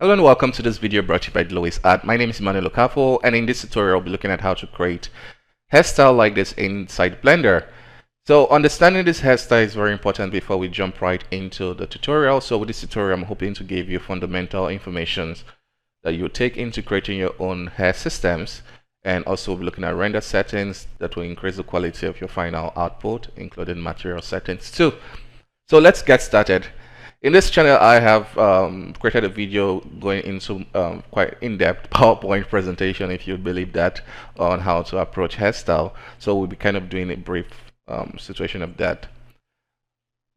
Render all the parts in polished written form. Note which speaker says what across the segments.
Speaker 1: Hello and welcome to this video brought to you by Louis Art. My name is Emmanuel Okafo, and in this tutorial I'll be looking at how to create hairstyle like this inside Blender. So understanding this hairstyle is very important before we jump right into the tutorial. So with this tutorial I'm hoping to give you fundamental information that you take into creating your own hair systems, and also we'll be looking at render settings that will increase the quality of your final output, including material settings too. So let's get started. In this channel, I have created a video going into quite in-depth PowerPoint presentation, if you believe that, on how to approach hairstyle. So we'll be kind of doing a brief situation of that.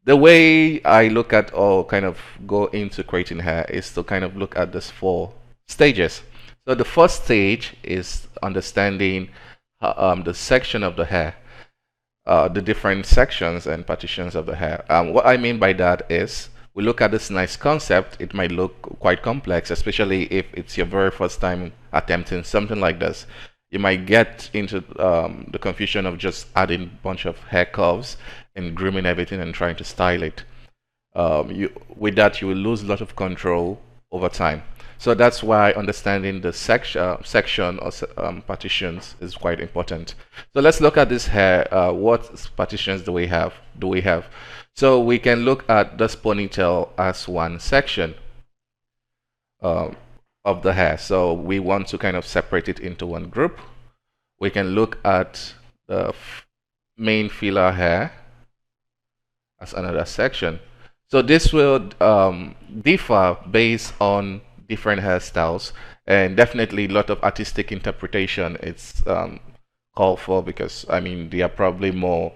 Speaker 1: The way I look at or kind of go into creating hair is to kind of look at these 4 stages. So the first stage is understanding the section of the hair. The different sections and partitions of the hair. What I mean by that is we look at this nice concept. It might look quite complex, especially if it's your very first time attempting something like this. You might get into the confusion of just adding a bunch of hair curves and grooming everything and trying to style it. With that, you will lose a lot of control over time. So that's why understanding the section or partitions is quite important. So let's look at this hair. What partitions do we have? So we can look at this ponytail as one section of the hair. So we want to kind of separate it into one group. We can look at the main filler hair as another section. So this will differ based on different hairstyles, and definitely a lot of artistic interpretation it's called for, because I mean they are probably more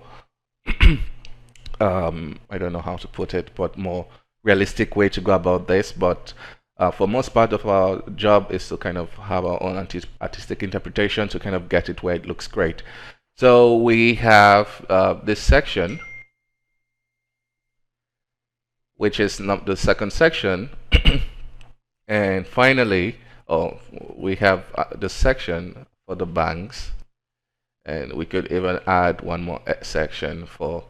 Speaker 1: I don't know how to put it, but more realistic way to go about this. But for most part of our job is to kind of have our own artistic interpretation to kind of get it where it looks great. So we have this section, which is not the second section. And finally, we have the section for the bangs, and we could even add one more section for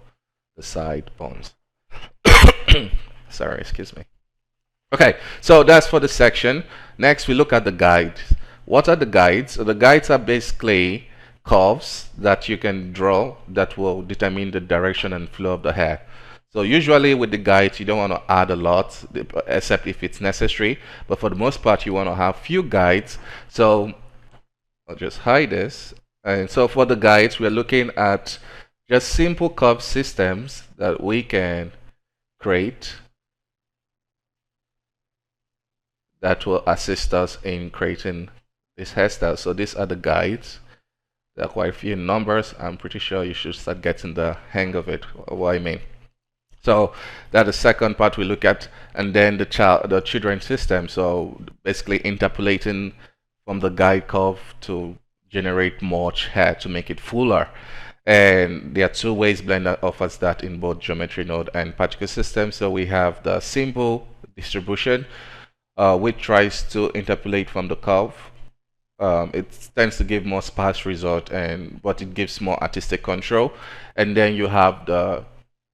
Speaker 1: the side bones. Sorry, excuse me. Okay, so that's for the section. Next, we look at the guides. What are the guides? So the guides are basically curves that you can draw that will determine the direction and flow of the hair. So usually with the guides, you don't want to add a lot, except if it's necessary. But for the most part, you want to have few guides. So I'll just hide this. And so for the guides, we're looking at just simple curve systems that we can create that will assist us in creating this hairstyle. So these are the guides. There are quite a few numbers. I'm pretty sure you should start getting the hang of it, what I mean. So that's the second part we look at, and then the children system. So basically interpolating from the guide curve to generate more hair to make it fuller. And there are 2 ways Blender offers that in both geometry node and particle system. So we have the simple distribution, which tries to interpolate from the curve. It tends to give more sparse result, but it gives more artistic control. And then you have the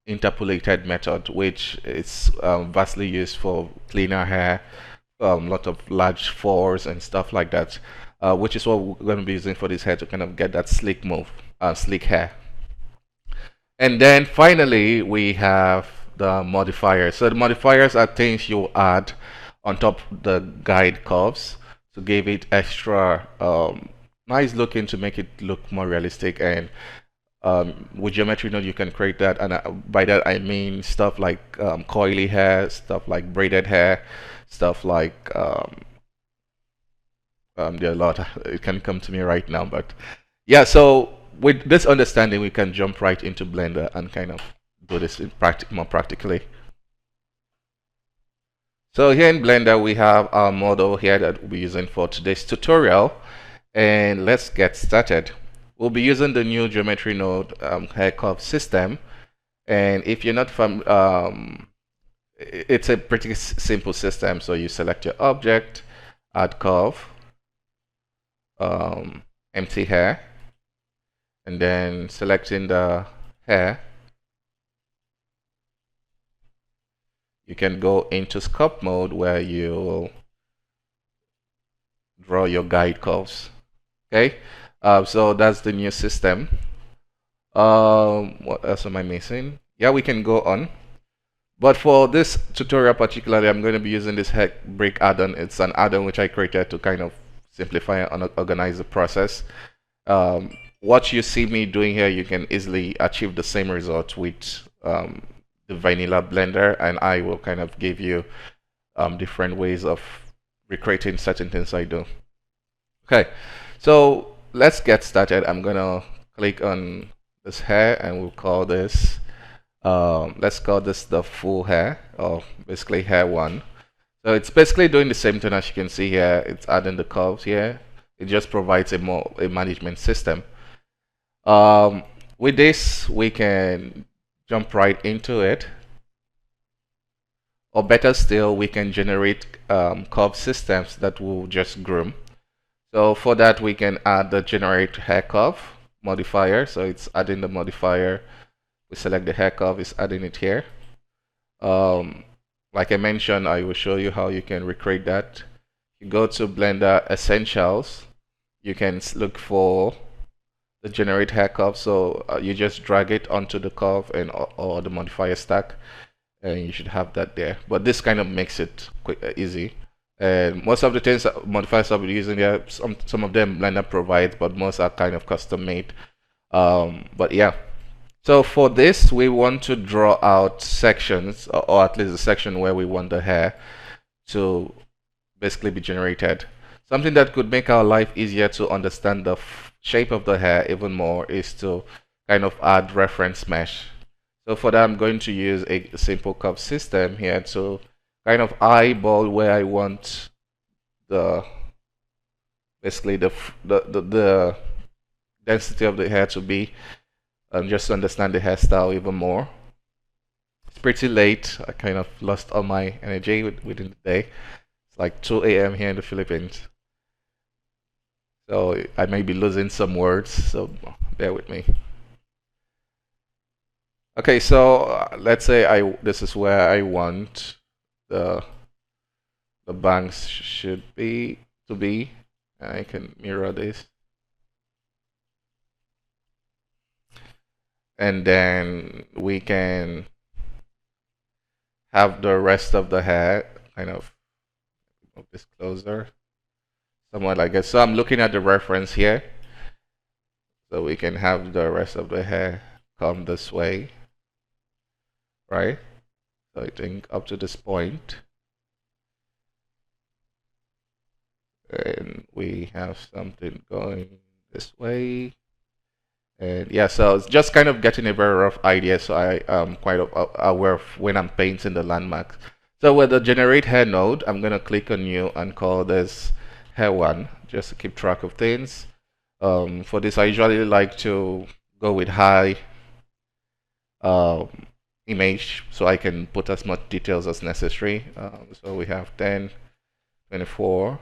Speaker 1: interpolated method, which is vastly used for cleaner hair, a lot of large furs and stuff like that, which is what we're going to be using for this hair to kind of get that slick hair. And then finally we have the modifiers. So the modifiers are things you add on top of the guide curves to give it extra nice looking, to make it look more realistic. And with geometry node you can create that, and by that I mean stuff like coily hair, stuff like braided hair, stuff like there are a lot. It can come to me right now, but yeah. So with this understanding we can jump right into Blender and kind of do this in more practically. So here in Blender we have our model here that we'll be using for today's tutorial, and let's get started. We'll be using the new geometry node hair curve system, and if you're not from it's a pretty simple system. So you select your object, add curve, empty hair, and then selecting the hair, you can go into sculpt mode where you draw your guide curves. Okay, so that's the new system. What else am I missing? Yeah, we can go on. But for this tutorial particularly, I'm going to be using this heck break add-on. It's an add-on which I created to kind of simplify and organize the process. What you see me doing here, you can easily achieve the same result with the vanilla Blender, and I will kind of give you different ways of recreating certain things I do. Okay, so let's get started. I'm gonna click on this hair and we'll call this let's call this the full hair, or basically hair 1. So it's basically doing the same thing as you can see here. It's adding the curves here. It just provides a management system. With this, we can jump right into it. Or better still, we can generate curve systems that will just groom. So for that, we can add the generate hair curve modifier. So it's adding the modifier. We select the hair curve, it's adding it here. Like I mentioned, I will show you how you can recreate that. You go to Blender Essentials, you can look for the generate hair curve. So you just drag it onto the curve and or the modifier stack, and you should have that there. But this kind of makes it quick, easy. And most of the things modifiers I'll be using there, some of them Blender provides, but most are kind of custom made. But yeah. So for this, we want to draw out sections, or at least a section where we want the hair to basically be generated. Something that could make our life easier to understand the shape of the hair even more is to kind of add reference mesh. So for that, I'm going to use a simple curve system here to kind of eyeball where I want basically the density of the hair to be. Just to understand the hairstyle even more. It's pretty late. I kind of lost all my energy within the day. It's like 2 a.m. here in the Philippines. So I may be losing some words, so bear with me. Okay, so let's say this is where I want the bangs should be to be. I can mirror this. And then we can have the rest of the hair kind of move this closer, somewhat like this. So I'm looking at the reference here. So we can have the rest of the hair come this way, right? So I think up to this point. And we have something going this way. And yeah, so it's just kind of getting a very rough idea, so I am quite aware of when I'm painting the landmarks. So with the generate hair node, I'm gonna click on new and call this hair 1, just to keep track of things. For this, I usually like to go with high image, so I can put as much details as necessary. So we have 10, 24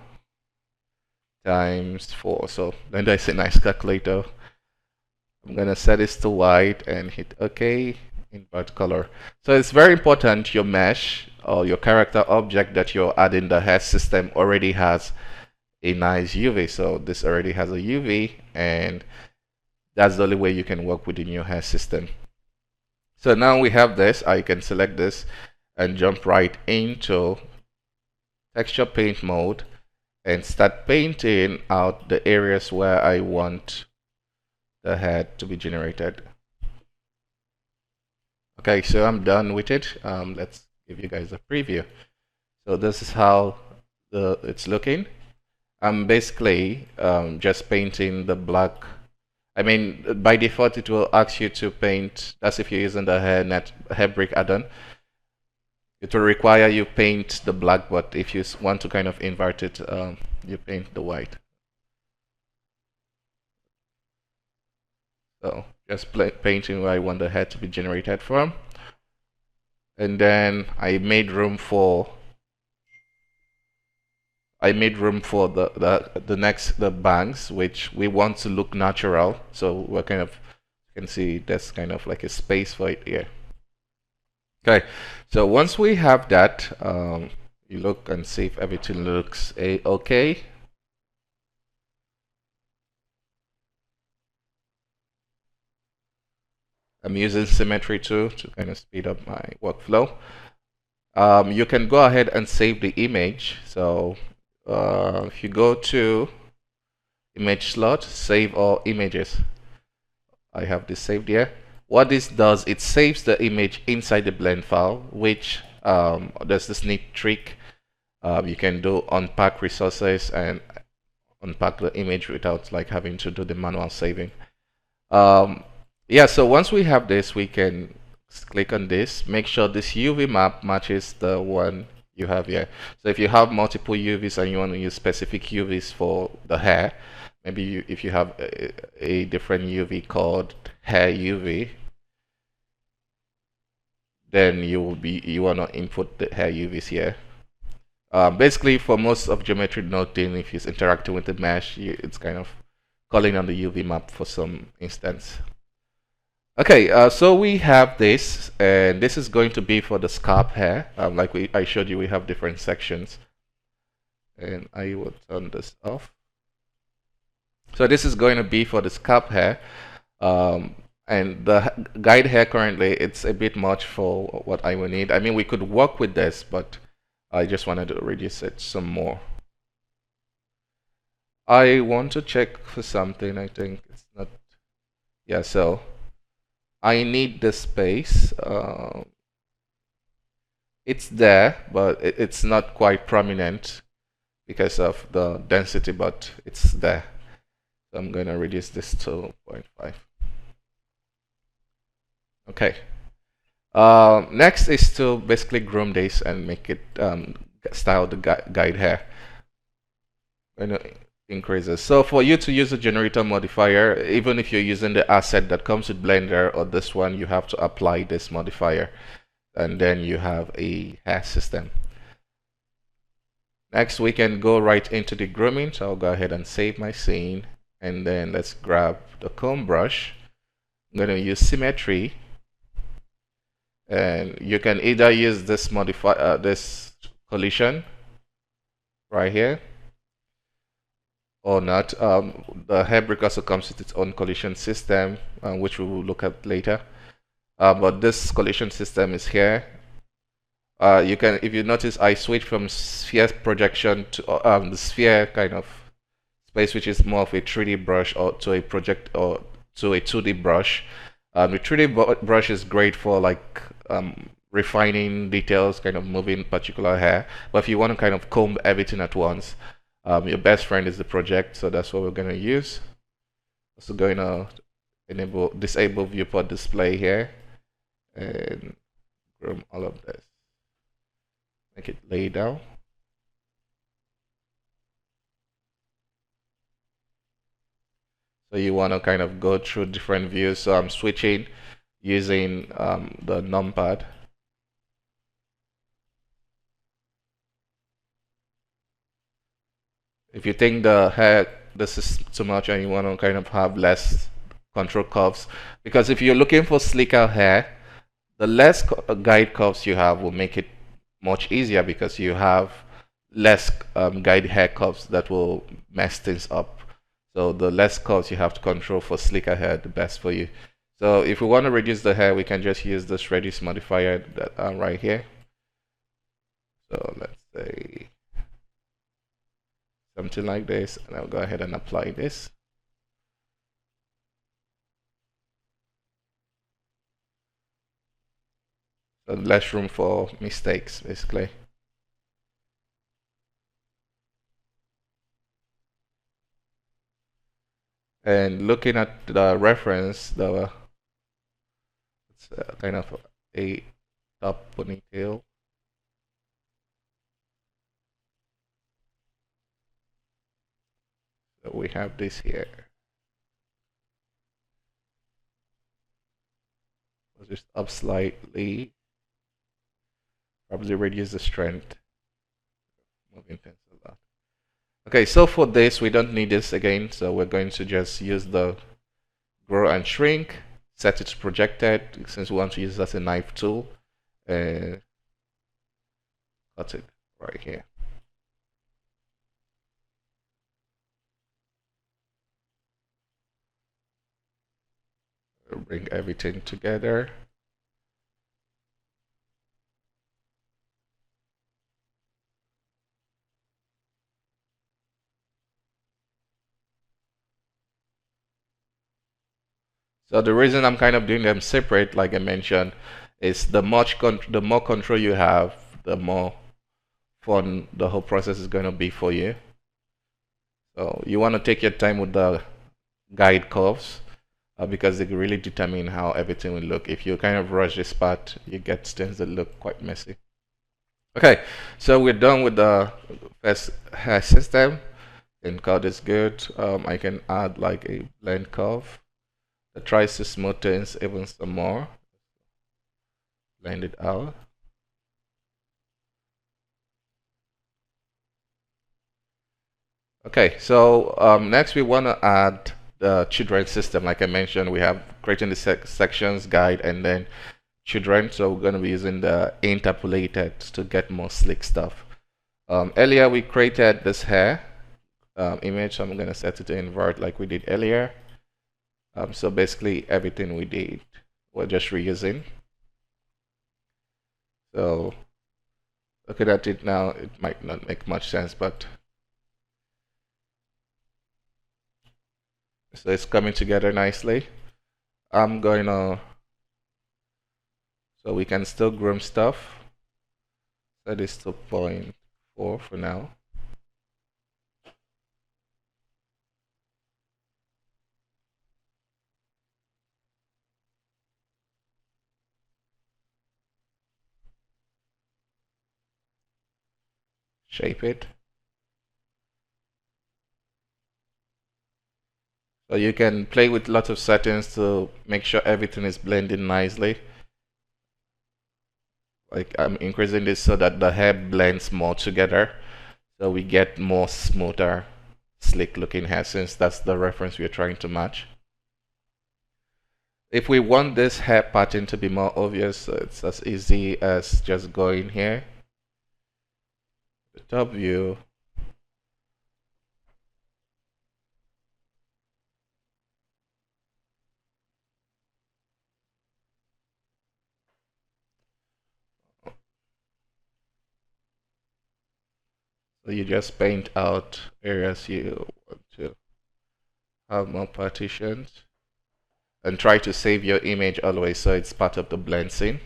Speaker 1: times 4. So then there's a nice calculator. I'm gonna set this to white and hit OK, invert color. So it's very important your mesh or your character object that you're adding the hair system already has a nice UV. So this already has a UV, and that's the only way you can work with the new hair system. So now we have this. I can select this and jump right into texture paint mode and start painting out the areas where I want the head to be generated. Okay, so I'm done with it. Let's give you guys a preview. So this is how it's looking. I'm basically just painting the black. I mean, by default, it will ask you to paint. That's if you're using the hair break add-on. It will require you paint the black, but if you want to kind of invert it, you paint the white. So just painting where I want the head to be generated from. And then I made room for the bangs, which we want to look natural. So we're kind of, you can see there's kind of like a space for it here. Okay, so once we have that, you look and see if everything looks okay. I'm using symmetry too to kind of speed up my workflow. You can go ahead and save the image. So if you go to image slot, save all images. I have this saved here. What this does, it saves the image inside the blend file, which there's this neat trick you can do: unpack resources and unpack the image without like having to do the manual saving. Yeah, so once we have this, we can click on this, make sure this UV map matches the one you have here. So if you have multiple UVs and you want to use specific UVs for the hair, maybe if you have a different UV called hair UV, then you want to input the hair UVs here. Basically, for most of geometric noting, if it's interacting with the mesh, it's kind of calling on the UV map for some instance. Okay, so we have this, and this is going to be for the scalp hair. Like I showed you, we have different sections. And I will turn this off. So this is going to be for the scalp hair. And the guide hair currently, it's a bit much for what I will need. I mean, we could work with this, but I just wanted to reduce it some more. I want to check for something. I think it's not. Yeah, so I need the space. It's there, but it's not quite prominent because of the density, but it's there. So I'm going to reduce this to 0.5. Okay. Next is to basically groom this and make it style the guide hair. I'm going to increase this. So for you to use a generator modifier, even if you're using the asset that comes with Blender or this one, you have to apply this modifier, and then you have a hair system. Next, we can go right into the grooming. So I'll go ahead and save my scene, and then let's grab the comb brush. I'm going to use symmetry, and you can either use this this collision right here or not. The hair brick also comes with its own collision system, which we will look at later. But this collision system is here. You can, if you notice, I switch from sphere projection to the sphere kind of space, which is more of a 3D brush, or to a project or to a 2D brush. The 3D brush is great for like refining details, kind of moving particular hair. But if you want to kind of comb everything at once, your best friend is the project. So that's what we're going to use. Also going to disable viewport display here and groom all of this. Make it lay down. So you want to kind of go through different views. So I'm switching using the numpad. If you think this is too much and you want to kind of have less control curves, because if you're looking for slicker hair, the less guide curves you have will make it much easier, because you have less guide hair curves that will mess things up. So the less curves you have to control for slicker hair, the best for you. So if we want to reduce the hair, we can just use this reduce modifier that right here. So let's say something like this, and I'll go ahead and apply this. So less room for mistakes, basically. And looking at the reference, it's kind of a top ponytail. So we have this here. I'll just up slightly. Probably reduce the strength. Moving things a lot. Okay, so for this, we don't need this again. So we're going to just use the grow and shrink, set it to projected, since we want to use that as a knife tool. Cut it right here. Bring everything together. So the reason I'm kind of doing them separate, like I mentioned, is the more control you have, the more fun the whole process is going to be for you. So you want to take your time with the guide curves because they really determine how everything will look. If you kind of rush this part, you get things that look quite messy. Okay, so we're done with the first hair system. And curve is good. I can add like a blend curve that tries to smooth things even some more. Blend it out. Okay, so next we want to add the children system. Like I mentioned, we have creating the sections, guide, and then children. So we're going to be using the interpolated to get more slick stuff. Earlier we created this hair image. So I'm going to set it to invert like we did earlier. So basically everything we did, we're just reusing. So looking at it now, it might not make much sense, but so it's coming together nicely. I'm going to, so we can still groom stuff. Set this to 0.4 for now. Shape it. So you can play with lots of settings to make sure everything is blending nicely. Like I'm increasing this so that the hair blends more together. So we get more smoother, slick looking hair since that's the reference we're trying to match. If we want this hair pattern to be more obvious, it's as easy as just going here, the top view, so you just paint out areas you want to have more partitions and try to save your image always so it's part of the blend scene.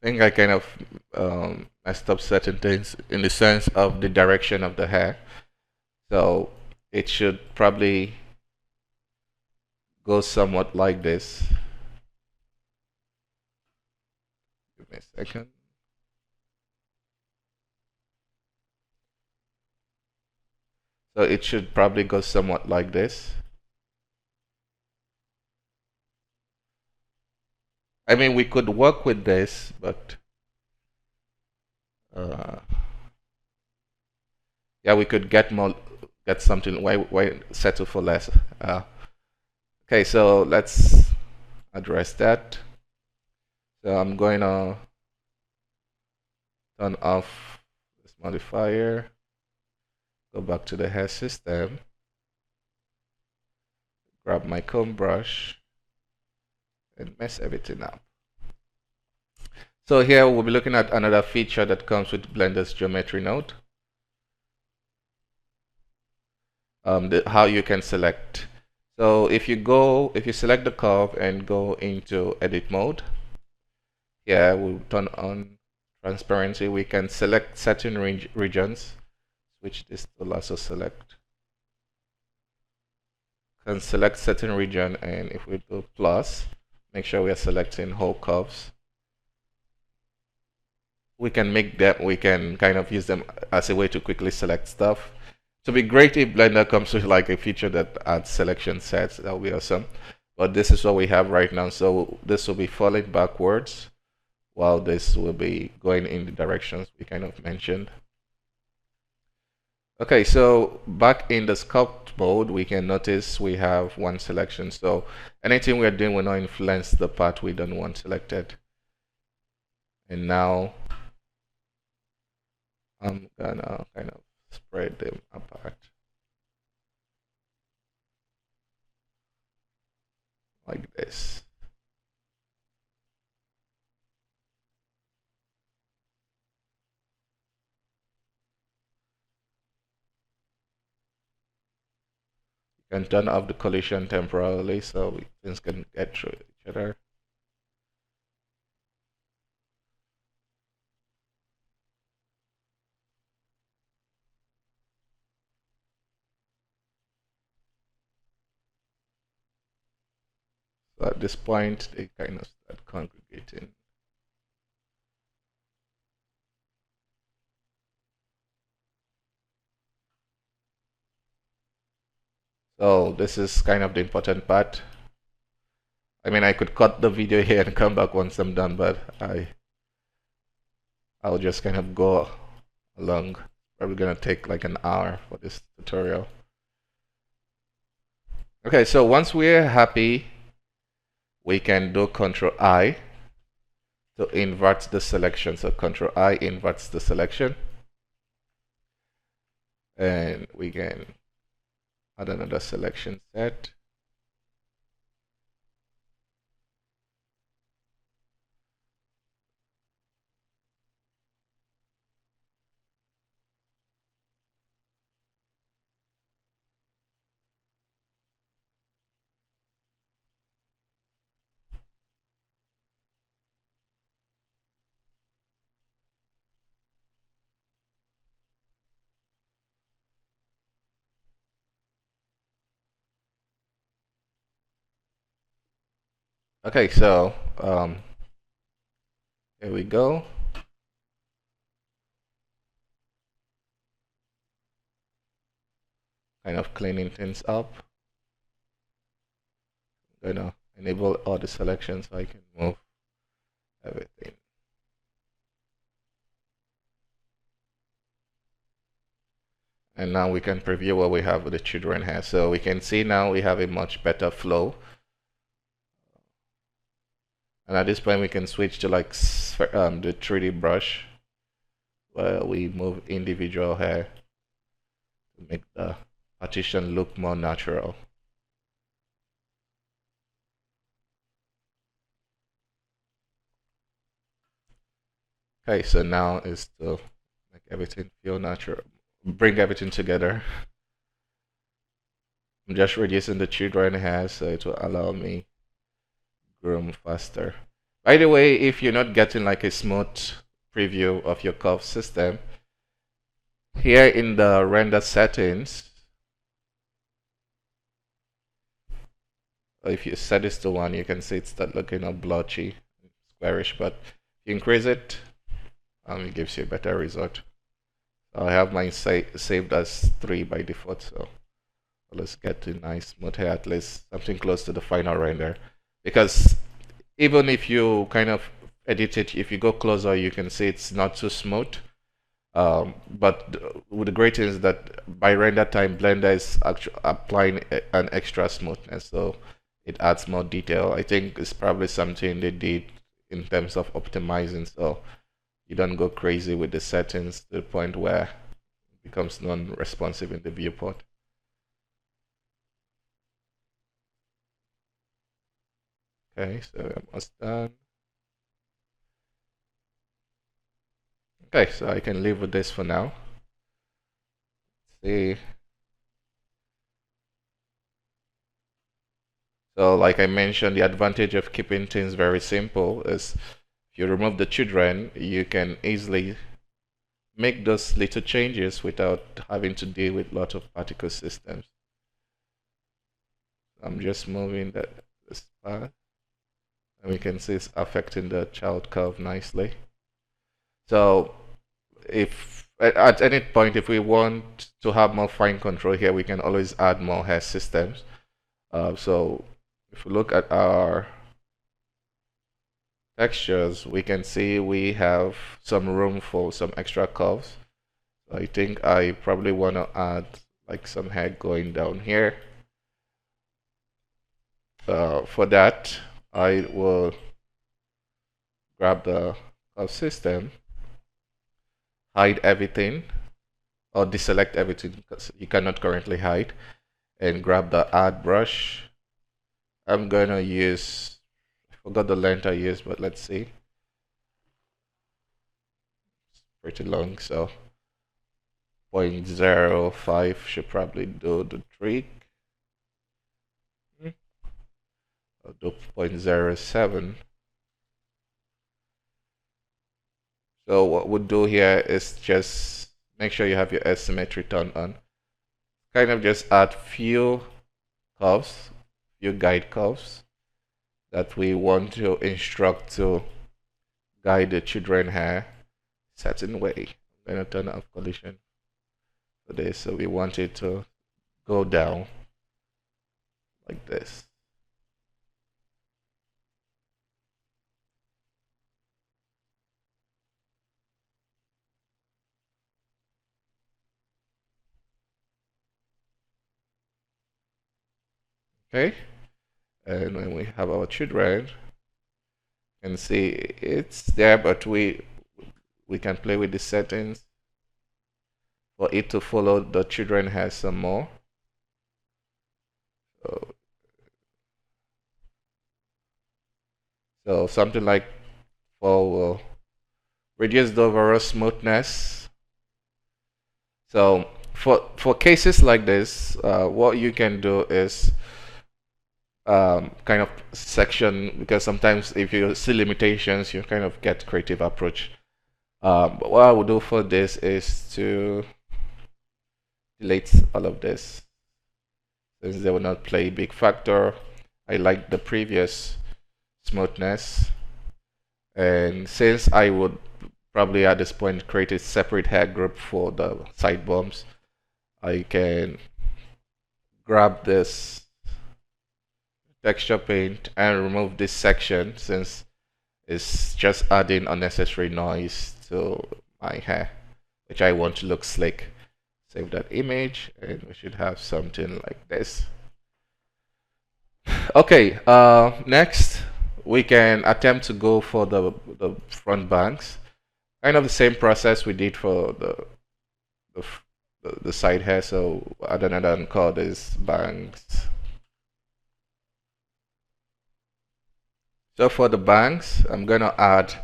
Speaker 1: I think I kind of messed up certain things in the sense of the direction of the hair. So it should probably go somewhat like this. Give me a second. So it should probably go somewhat like this. I mean, we could work with this, but uh, yeah, we could get more, get something. Why settle for less? Okay, so let's address that. So I'm going to turn off this modifier. Go back to the hair system. Grab my comb brush and mess everything up. So here we'll be looking at another feature that comes with Blender's geometry node. How you can select. So if you select the curve and go into edit mode, here we'll turn on transparency. We can select certain regions. Switch this to lasso select. Can select certain region, and if we do plus, make sure we are selecting whole curves. We can make them, we can kind of use them as a way to quickly select stuff. To be great if Blender comes with like a feature that adds selection sets, that would be awesome. But this is what we have right now. So this will be falling backwards while this will be going in the directions we kind of mentioned. Okay, so back in the sculpt mode, we can notice we have one selection. So anything we're doing will not influence the part we don't want selected. And now I'm gonna kind of spread them apart like this. You can turn off the collision temporarily so things can get through each other. So at this point, they kind of start congregating. So this is kind of the important part. I mean, I could cut the video here and come back once I'm done, but I'll just kind of go along. Probably gonna take like an hour for this tutorial. Okay, so once we're happy, we can do Control I to invert the selection. So Control I inverts the selection. And we can add another selection set. Okay, so here we go. Kind of cleaning things up. I'm gonna enable all the selections so I can move everything. And now we can preview what we have with the children here. So we can see now we have a much better flow. And at this point we can switch to like the 3D brush where we move individual hair to make the partition look more natural. Okay, so now is to make everything feel natural, bring everything together. I'm just reducing the children hair so it will allow me groom faster. By the way, if you're not getting like a smooth preview of your curve system, here in the render settings, if you set this to 1, you can see it start looking all blotchy, squarish, but if you increase it, it gives you a better result. I have mine saved as 3 by default, so let's get to nice smooth hair, at least something close to the final render. Because even if you kind of edit it, if you go closer, you can see it's not too smooth. But the great thing is that by render time, Blender is actually applying an extra smoothness, so it adds more detail. I think it's probably something they did in terms of optimizing, so you don't go crazy with the settings to the point where it becomes non-responsive in the viewport. Okay, so we're almost done. Okay, so I can live with this for now. Let's see. So like I mentioned, the advantage of keeping things very simple is if you remove the children, you can easily make those little changes without having to deal with a lot of particle systems. I'm just moving this part, and we can see it's affecting the child curve nicely. So if at any point, if we want to have more fine control here, we can always add more hair systems. So if we look at our textures, we can see we have some room for some extra curves. So I think I probably want to add like some hair going down here. For that, I will grab the curve system, hide everything or deselect everything because you cannot currently hide, and grab the add brush. I'm gonna use, I forgot the length I used, but let's see. It's pretty long, so 0.05 should probably do the trick. I'll do 0.07. So what we'll do here is just make sure you have your asymmetry turned on. Kind of just add few curves, few guide curves that we want to instruct to guide the children hair certain way. I'm gonna turn off collision for this, so we want it to go down like this. Okay, and when we have our children, you can see it's there, but we can play with the settings for it to follow the children hair some more. So something like for reduce the overall smoothness. So for cases like this, what you can do is kind of section, because sometimes if you see limitations, you kind of get creative approach. But what I will do for this is to delete all of this, since they will not play a big factor. I like the previous smoothness, and since I would probably at this point create a separate hair group for the side bumps, I can grab this texture paint and remove this section, since it's just adding unnecessary noise to my hair, which I want to look slick. Save that image, and we should have something like this. Okay, next we can attempt to go for the front bangs. Kind of the same process we did for the side hair. So add another call this bangs. So for the bangs, I'm gonna add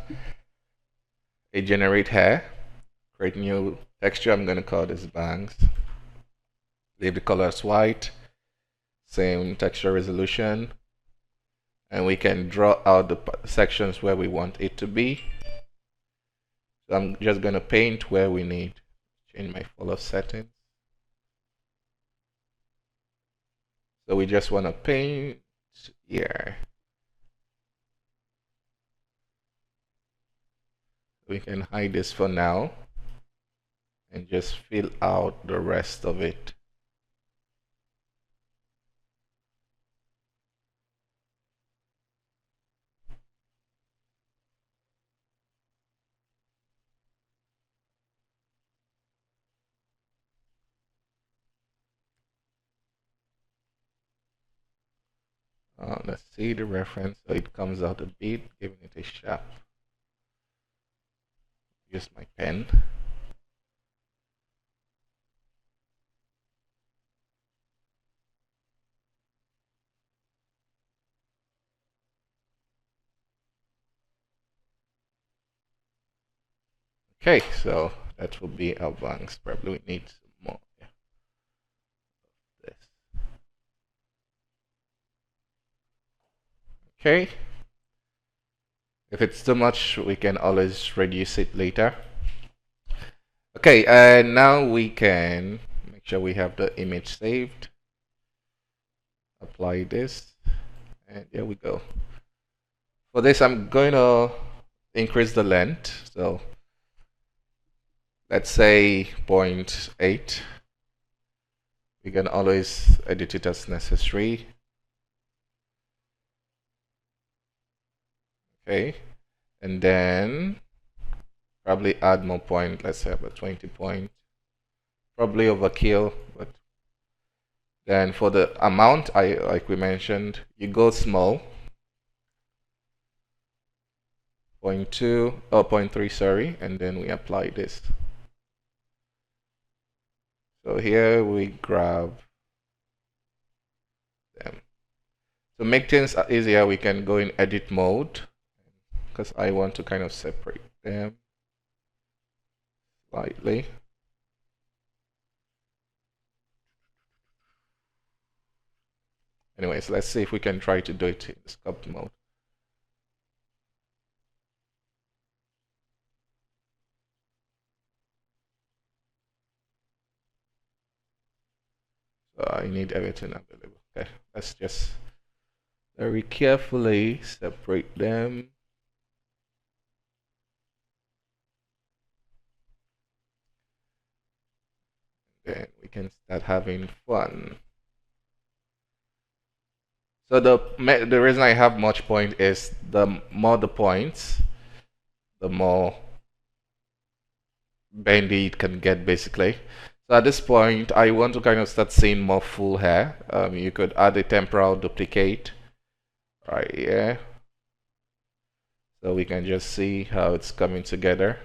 Speaker 1: a generate hair, create new texture. I'm gonna call this bangs. Leave the color as white, same texture resolution, and we can draw out the sections where we want it to be. So I'm just gonna paint where we need. Change my follow settings. So we just wanna paint here. We can hide this for now and just fill out the rest of it. Let's see the reference, so it comes out a bit, giving it a sharp. Use my pen. Okay, so that will be our bangs. Probably we need some more. Yeah. This. Okay. If it's too much, we can always reduce it later. Okay, and now we can make sure we have the image saved. Apply this, and there we go. For this, I'm going to increase the length. So let's say 0.8. We can always edit it as necessary. Okay, and then probably add more point. Let's have a 20 point. Probably overkill, but then for the amount, like we mentioned, you go small. 0.2 or 0.3, sorry, and then we apply this. So here we grab them. To make things easier, we can go in edit mode because I want to kind of separate them slightly. Anyways, let's see if we can try to do it in sculpt mode. So I need everything available. Okay, let's just very carefully separate them. Then we can start having fun. So the reason I have much point is the more the points, the more bendy it can get basically. So at this point, I want to kind of start seeing more full hair. You could add a temporal duplicate right here. So we can just see how it's coming together.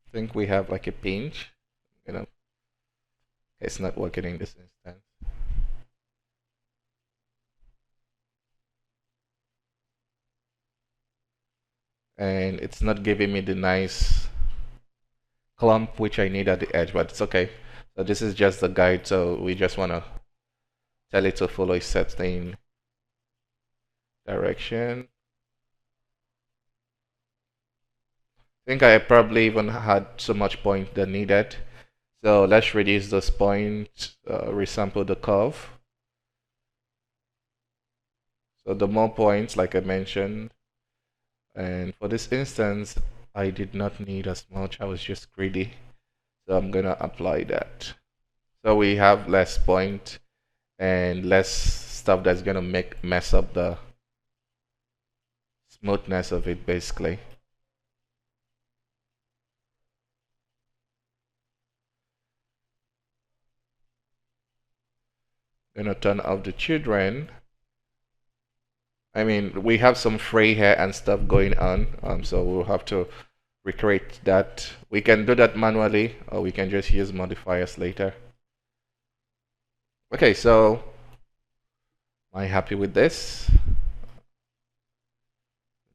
Speaker 1: I think we have like a pinch, you know, it's not working in this instance. And it's not giving me the nice clump which I need at the edge, but it's okay. So this is just the guide, so we just want to tell it to follow a certain direction. I think I probably even had so much point than needed. So let's reduce this point, resample the curve. So the more points, like I mentioned, and for this instance, I did not need as much. I was just greedy. So I'm gonna apply that. So we have less point and less stuff that's gonna mess up the smoothness of it basically. Gonna turn off the children. I mean, we have some fray hair and stuff going on, so we'll have to recreate that. We can do that manually, or we can just use modifiers later. Okay, so am I happy with this?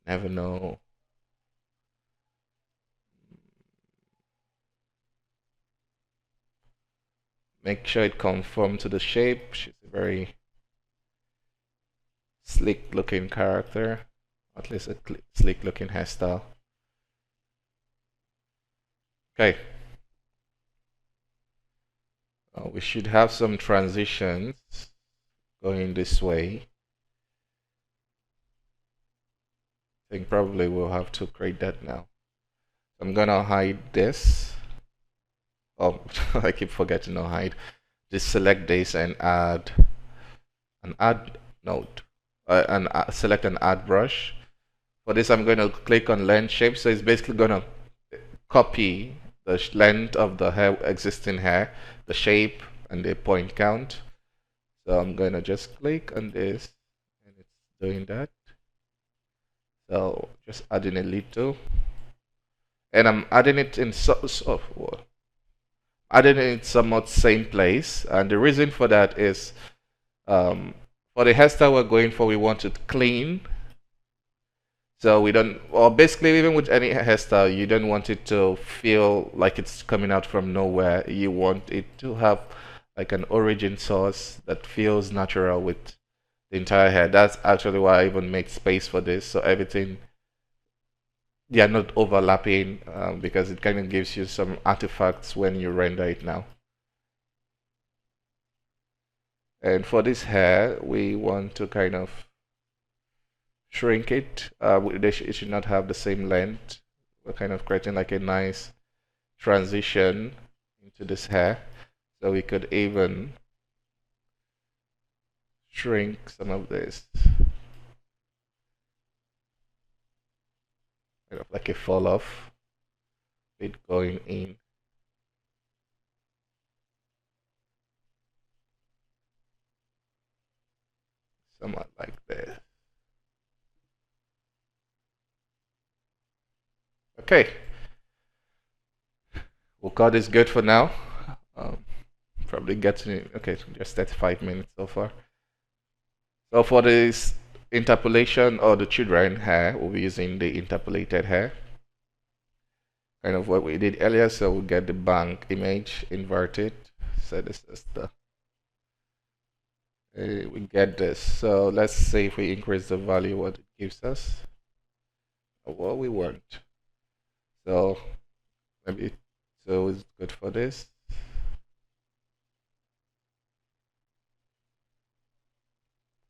Speaker 1: Never know. Make sure it conforms to the shape. She's a very slick looking character, at least a slick looking hairstyle. Okay. We should have some transitions going this way. I think probably we'll have to create that now. I'm gonna hide this. Oh, I keep forgetting to hide. Just select this and add an add node. And select an add brush. For this, I'm going to click on length shape. So it's basically going to copy the length of the hair, existing hair, the shape, and the point count. So I'm going to just click on this, and it's doing that. So just adding a little, and I'm adding it in adding it in somewhat same place. And the reason for that is for the hairstyle we're going for, we want it clean. So we don't, or basically even with any hairstyle, you don't want it to feel like it's coming out from nowhere. You want it to have like an origin source that feels natural with the entire hair. That's actually why I even make space for this, so everything, they are not overlapping, because it kind of gives you some artifacts when you render it now. And for this hair, we want to kind of shrink it. It should not have the same length. We're kind of creating like a nice transition into this hair. So we could even shrink some of this. Kind of like a fall off. Bit going in. Somewhat like this. Okay, we'll call this good for now. Um, Probably getting okay, just 35 minutes so far. So for this interpolation or the children hair, we'll be using the interpolated hair. Kind of what we did earlier, so we'll get the bank image inverted. So this is the we get this. So let's see if we increase the value, what it gives us, or what we want. So maybe so it's good for this.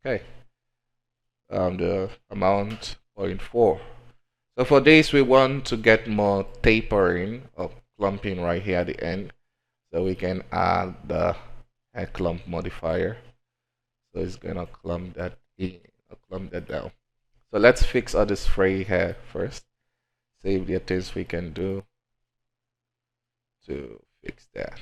Speaker 1: Okay, the amount 0.4. So for this, we want to get more tapering or clumping right here at the end. So we can add the head clump modifier. So it's gonna clump that in, or clump that down. So let's fix all this fray here first. See if there are things we can do to fix that.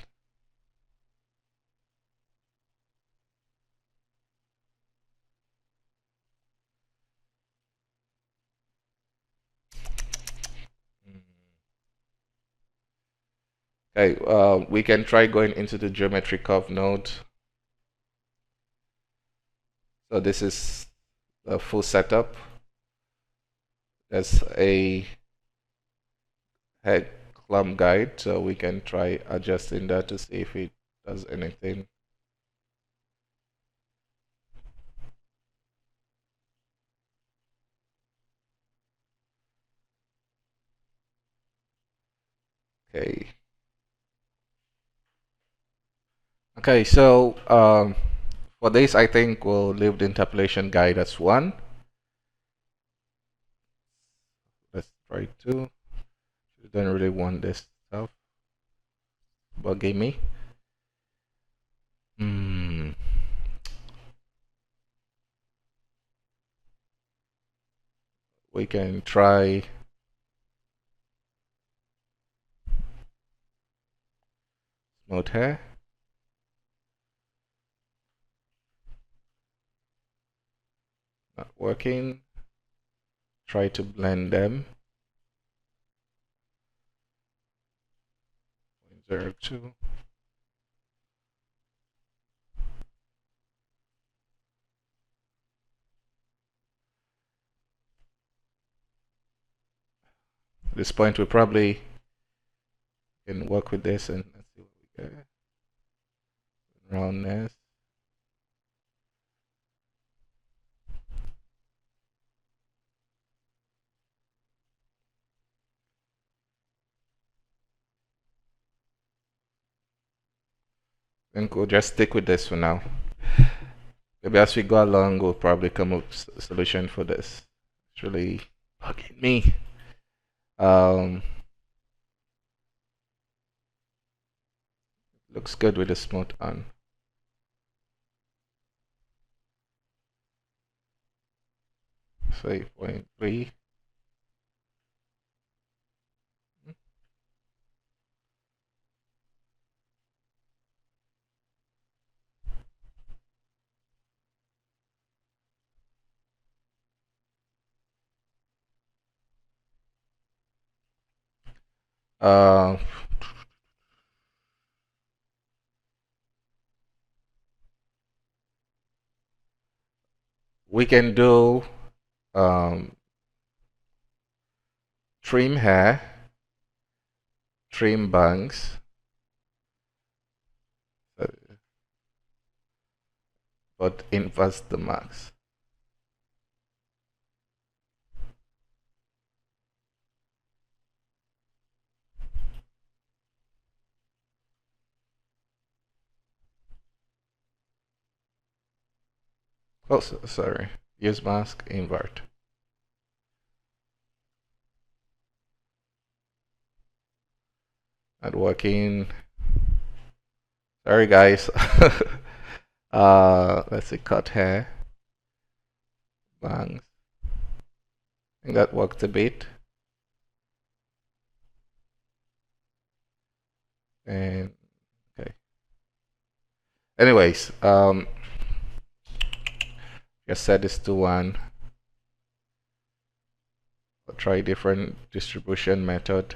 Speaker 1: Okay, we can try going into the geometry curve node. So this is the full setup. There's a head clump guide, so we can try adjusting that to see if it does anything. Okay. Okay, so for this, I think we'll leave the interpolation guide as 1. Let's try 2. We don't really want this stuff. Bugging me. We can try smooth hair. Not working. Try to blend them. 0.02. At this point, we probably can work with this and let's see what we get. Roundness. I think we'll just stick with this for now. Maybe as we go along, we'll probably come up with a solution for this. It's really bugging me. Looks good with the smooth on. Say 0.3. Uh, we can do trim hair, trim bangs, but inverse the max. Oh, sorry. Use mask, invert. Not working. Sorry, guys. Let's see, cut hair, bangs. I think that worked a bit. And okay. Anyways, just set this to 1. I'll try different distribution method.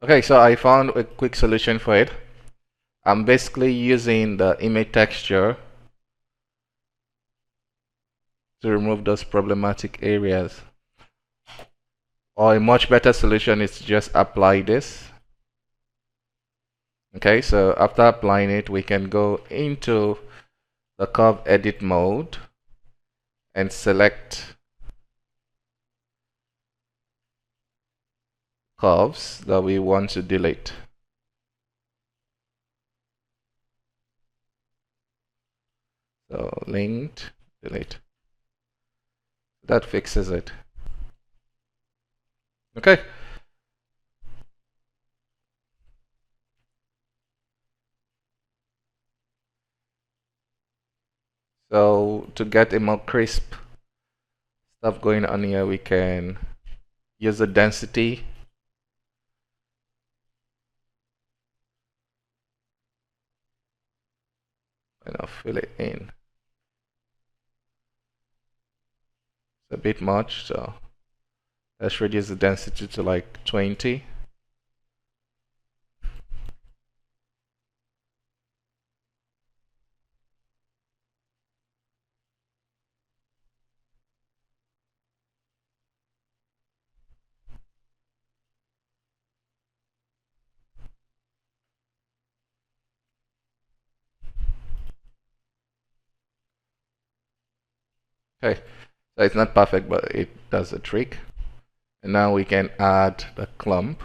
Speaker 1: Okay, so I found a quick solution for it. I'm basically using the image texture to remove those problematic areas. Or a much better solution is to just apply this. Okay, so after applying it, we can go into the curve edit mode and select curves that we want to delete. So linked, delete. That fixes it. Okay. So to get a more crisp stuff going on here, we can use the density. And I'll fill it in. It's a bit much, so let's reduce the density to like 20. Okay, so it's not perfect, but it does the trick. And now we can add the clump.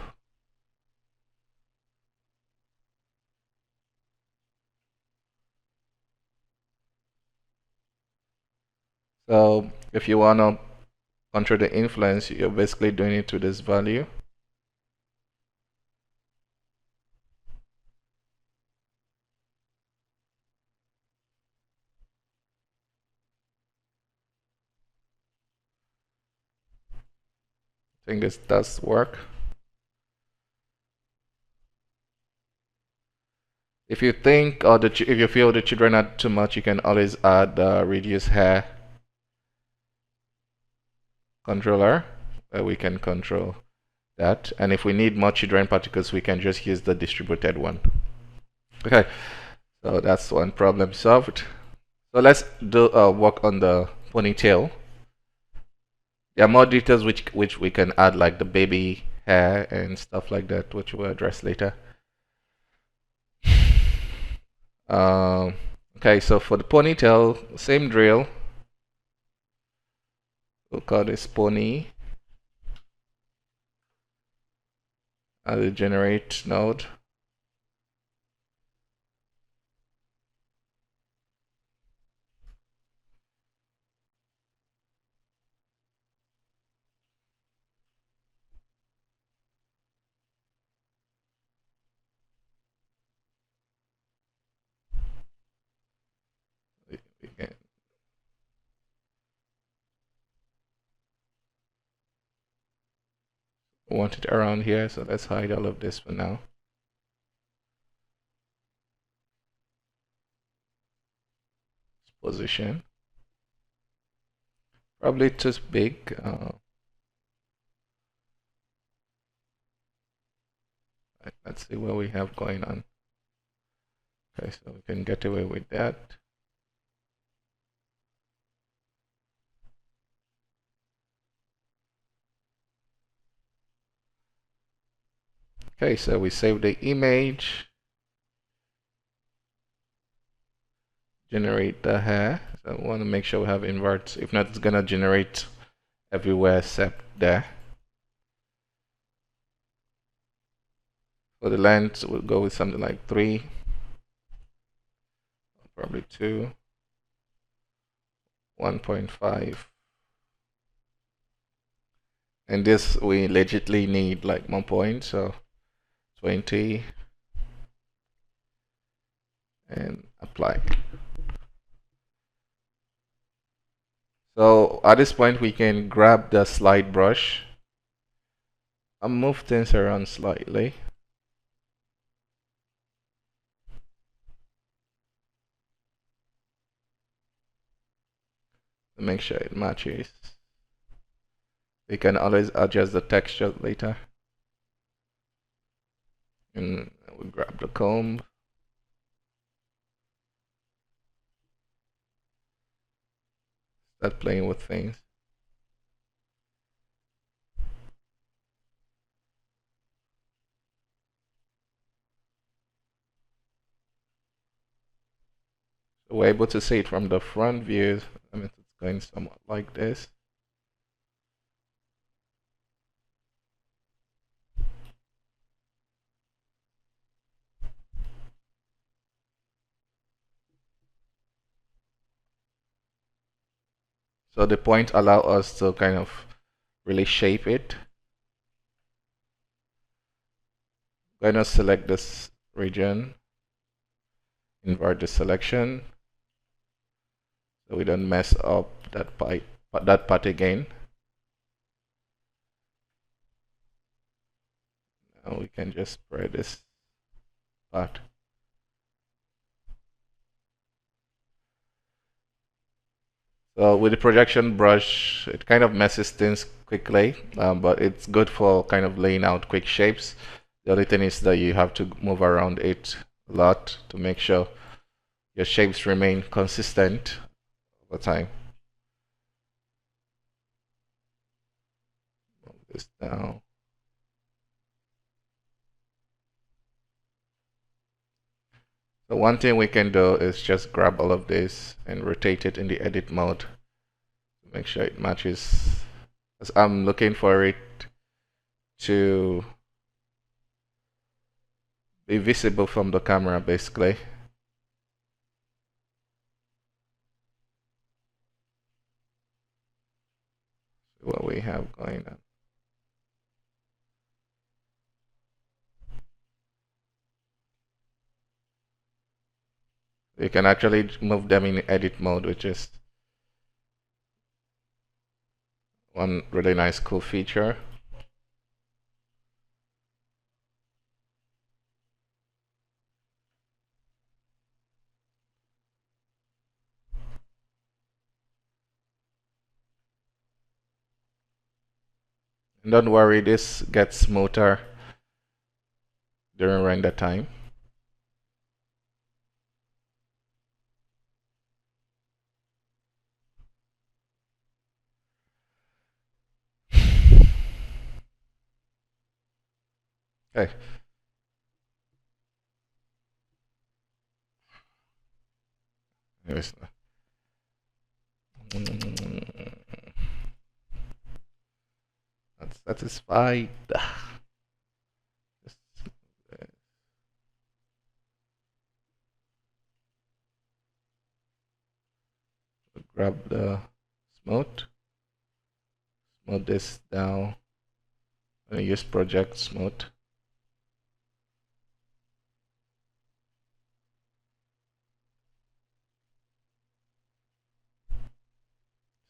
Speaker 1: So if you want to control the influence, you're basically doing it to this value. I think this does work. If you think or if you feel the children are too much, you can always add the reduce hair controller where we can control that. And if we need more children particles, we can just use the distributed one. Okay, so that's one problem solved. So let's do work on the ponytail. There are more details which we can add, like the baby hair and stuff like that, which we'll address later. Okay, so for the ponytail, same drill. We'll call this pony. Add the generate node. We can want it around here, so let's hide all of this for now. Position. Probably too big. Let's see what we have going on. Okay, so we can get away with that. Okay, so we save the image. Generate the hair. So we want to make sure we have inverts. If not, it's gonna generate everywhere except there. For the length, we'll go with something like 3, probably 2, 1.5. And this we legitly need like 1 point, so 20 and apply. So at this point we can grab the slide brush and move things around slightly. make sure it matches. You can always adjust the texture later. And we grab the comb. Start playing with things. So we're able to see it from the front view. I mean, it's going somewhat like this. So the point allow us to kind of really shape it. I'm going to select this region, invert the selection, so we don't mess up that part again. Now we can just spread this part. So with the projection brush, it kind of messes things quickly, but it's good for kind of laying out quick shapes. The only thing is that you have to move around it a lot to make sure your shapes remain consistent over time. Move this down. So one thing we can do is just grab all of this and rotate it in the edit mode to make sure it matches. As I'm looking for it to be visible from the camera, basically. What we have going on. You can actually move them in edit mode, which is one really nice cool feature. And don't worry, this gets smoother during render time. Okay. Anyways, not satisfied. Just, grab the smooth this down. I'm gonna use project smooth.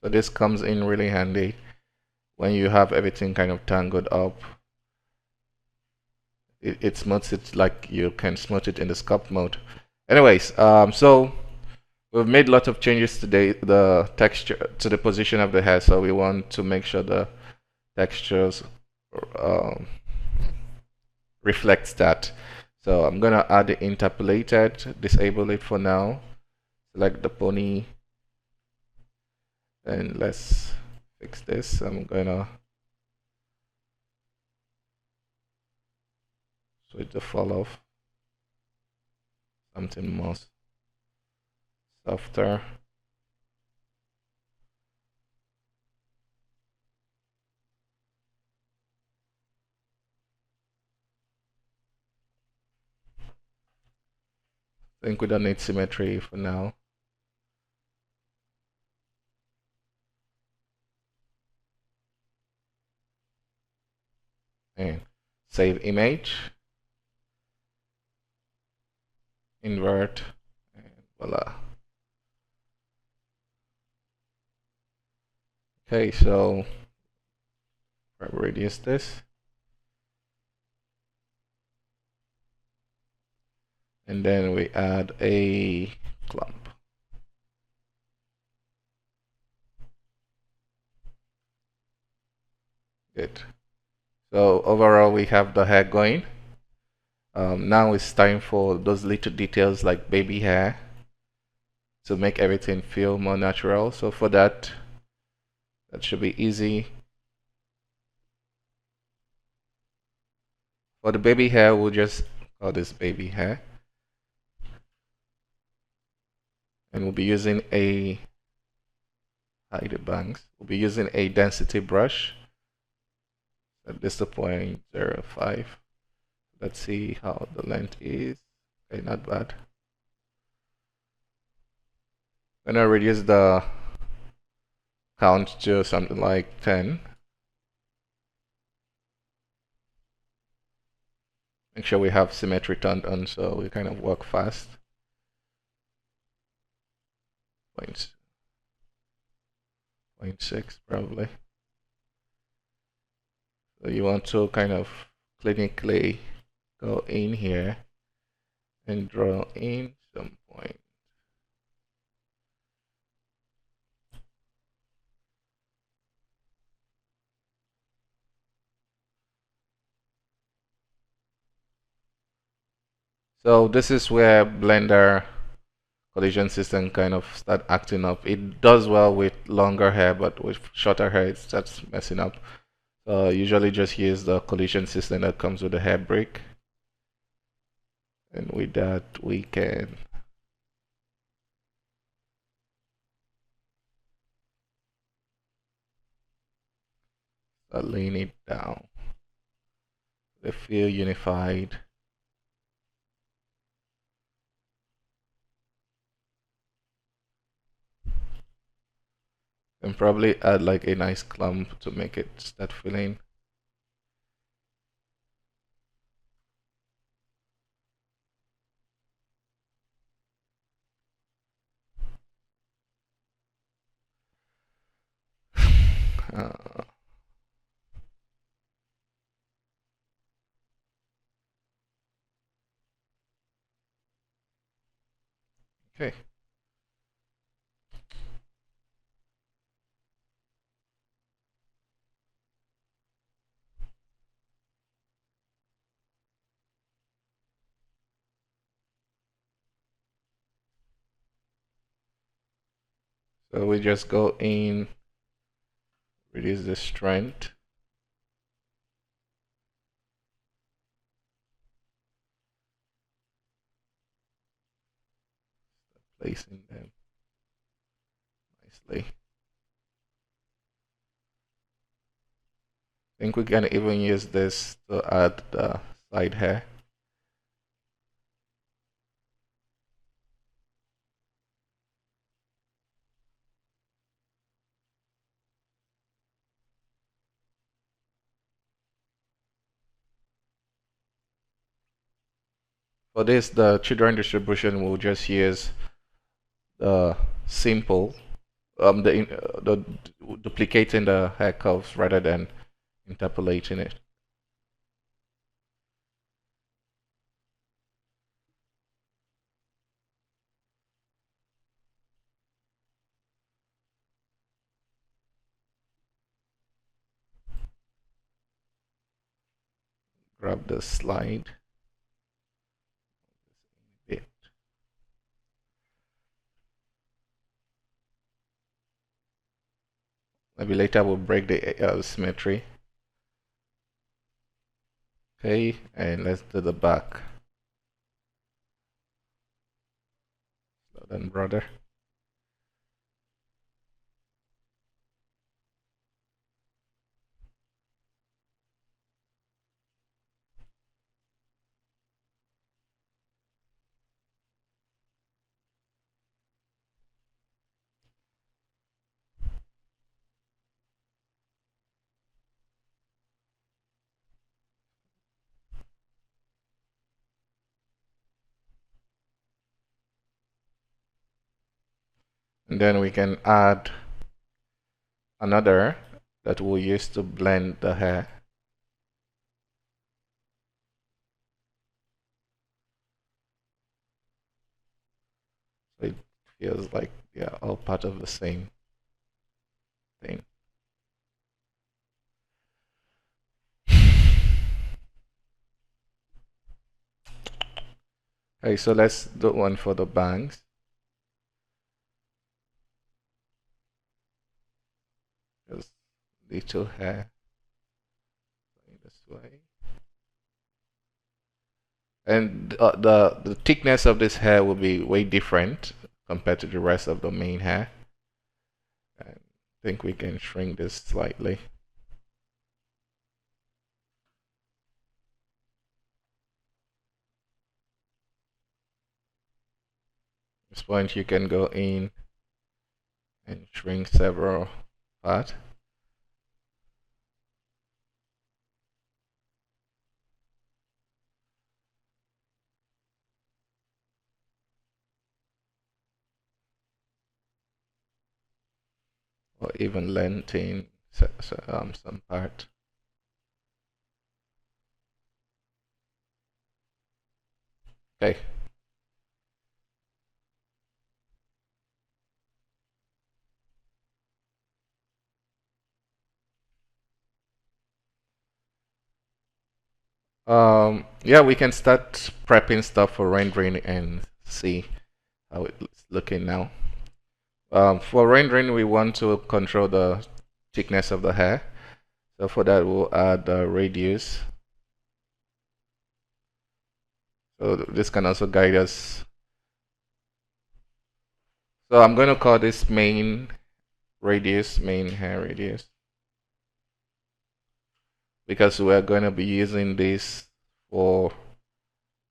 Speaker 1: So this comes in really handy when you have everything kind of tangled up. It smooths it like you can smooth it in the sculpt mode. Anyways, so we've made lots of changes today. The texture to the position of the hair, so we want to make sure the textures reflects that. So I'm gonna add the interpolated, disable it for now. Select the pony, and let's fix this. I'm gonna switch the fall off, something more softer. I think we don't need symmetry for now. And save image, invert, and voila. Okay, so radius this, and then we add a clump. Good. So overall, we have the hair going. Now it's time for those little details like baby hair to make everything feel more natural. So for that, that should be easy. For the baby hair, we'll just call this baby hair. And we'll be using a hide the bangs. We'll be using a density brush. At this is 0.05. Let's see how the length is. Okay, not bad. I'm gonna reduce the count to something like 10. Make sure we have symmetry turned on so we kind of work fast. 0.6 probably. So you want to kind of clinically go in here and draw in some point. So this is where Blender collision system kind of start acting up. It does well with longer hair, but with shorter hair it starts messing up. So usually just use the collision system that comes with the hair brick. And with that we can laying it down. They feel unified. And probably add like a nice clump to make it start filling. Uh, okay. So we just go in, reduce the strength. Placing them nicely. I think we can even use this to add the side hair. For this, the children distribution will just use the simple, the duplicating the hair curves rather than interpolating it. Grab the slide. Bit. Maybe later we'll break the symmetry. Okay, and let's do the back. Slow down, brother. And then we can add another that we'll use to blend the hair. So it feels like they're all part of the same thing. Okay, so let's do one for the bangs. Just little hair going this way. And the thickness of this hair will be way different compared to the rest of the main hair. And I think we can shrink this slightly. At this point, you can go in and shrink several parts. Or even lengthen some part. Okay. Yeah, we can start prepping stuff for rendering and see how it's looking now. For rendering, we want to control the thickness of the hair. So for that, we'll add the radius. So this can also guide us. So I'm going to call this main radius, main hair radius, because we're going to be using this for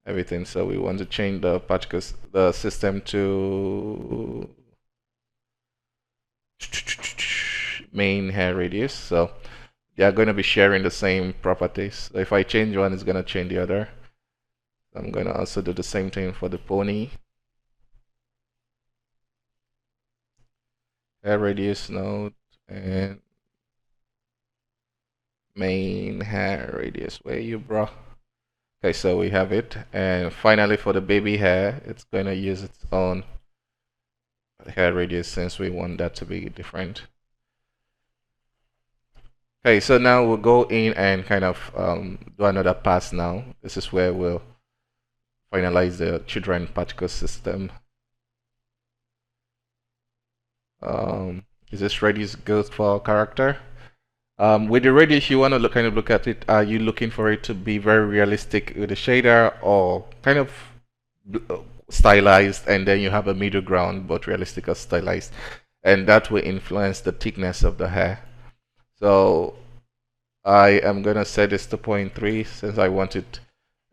Speaker 1: everything. So we want to change the particles, the system to main hair radius. So they are going to be sharing the same properties. So if I change one, it's going to change the other. I'm going to also do the same thing for the pony. Hair radius node and main hair radius. Where you, bro? Okay, so we have it. And finally, for the baby hair, it's going to use its own hair radius since we want that to be different. Okay, so now we'll go in and kind of do another pass now. This is where we'll finalize the children particle system. Is this radius good for our character? With the radius, you want to kind of look at it. Are you looking for it to be very realistic with the shader, or kind of stylized, and then you have a middle ground, both realistic or stylized, and that will influence the thickness of the hair. So I am gonna set this to 0.3 since I wanted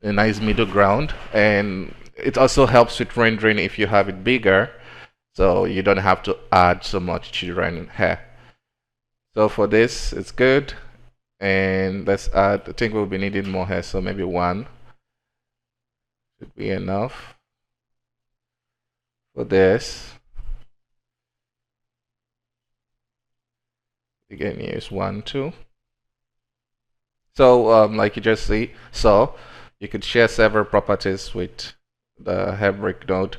Speaker 1: a nice middle ground, and it also helps with rendering if you have it bigger, so you don't have to add so much children hair. So for this, it's good. And let's add, I think we'll be needing more hair, so maybe 1 should be enough for this. You can use 1, 2. So like you just see, so you could share several properties with the hairbrick node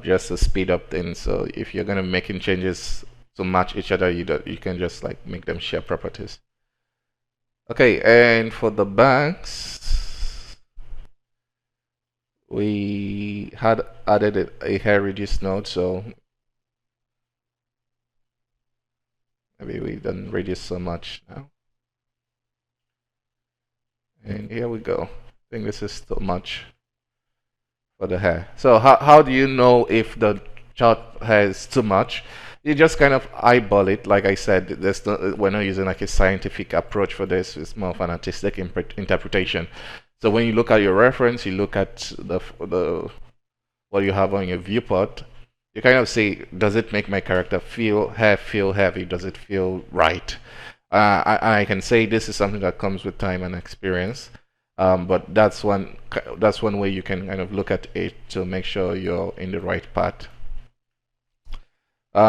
Speaker 1: just to speed up things. So if you're gonna be making changes to match each other, you can just like make them share properties. Okay, and for the banks, we had added a hair reduce node, so maybe we don't reduce so much now. And here we go. I think this is too much for the hair. So how do you know if the chart has too much? You just kind of eyeball it. Like I said, we're not using like a scientific approach for this. It's more of an artistic interpretation. So when you look at your reference, you look at the what you have on your viewport, you kind of say, does it make my character feel heavy? Does it feel right? I can say this is something that comes with time and experience. But that's one way you can kind of look at it to make sure you're in the right path.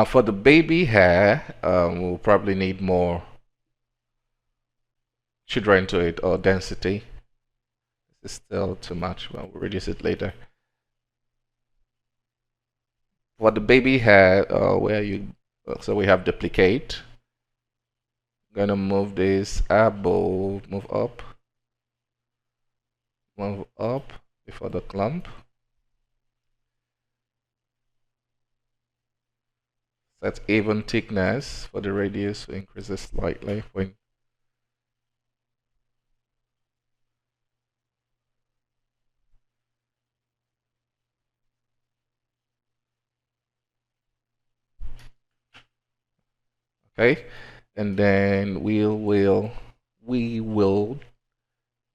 Speaker 1: For the baby hair, we'll probably need more children to it, or density. This is still too much. Well, we'll reduce it later. For the baby hair, so we have duplicate. I'm gonna move this above, move up before the clump. Set even thickness for the radius, so increase it slightly. Okay, and then we will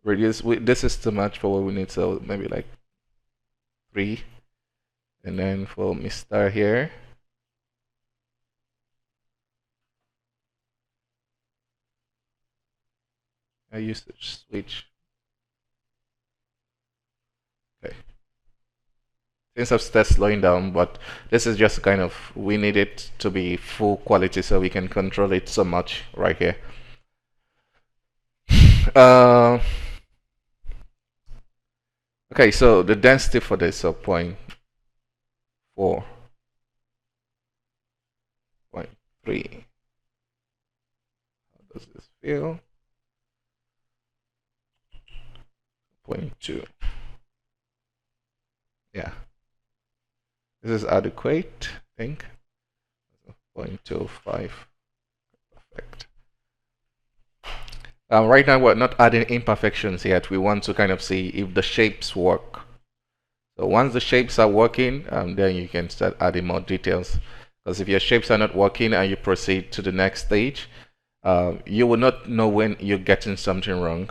Speaker 1: reduce. This is too much for what we need, so maybe like 3. And then for Mr. here, I use the switch. Okay. Since I've started slowing down, but this is just kind of, we need it to be full quality so we can control it so much right here. Uh, okay, so the density for this, so 0.4, 0.3. How does this feel? 0.2. Yeah, this is adequate, I think. 0.25. Perfect. Right now, we're not adding imperfections yet. We want to kind of see if the shapes work. So once the shapes are working, then you can start adding more details. Because if your shapes are not working and you proceed to the next stage, you will not know when you're getting something wrong.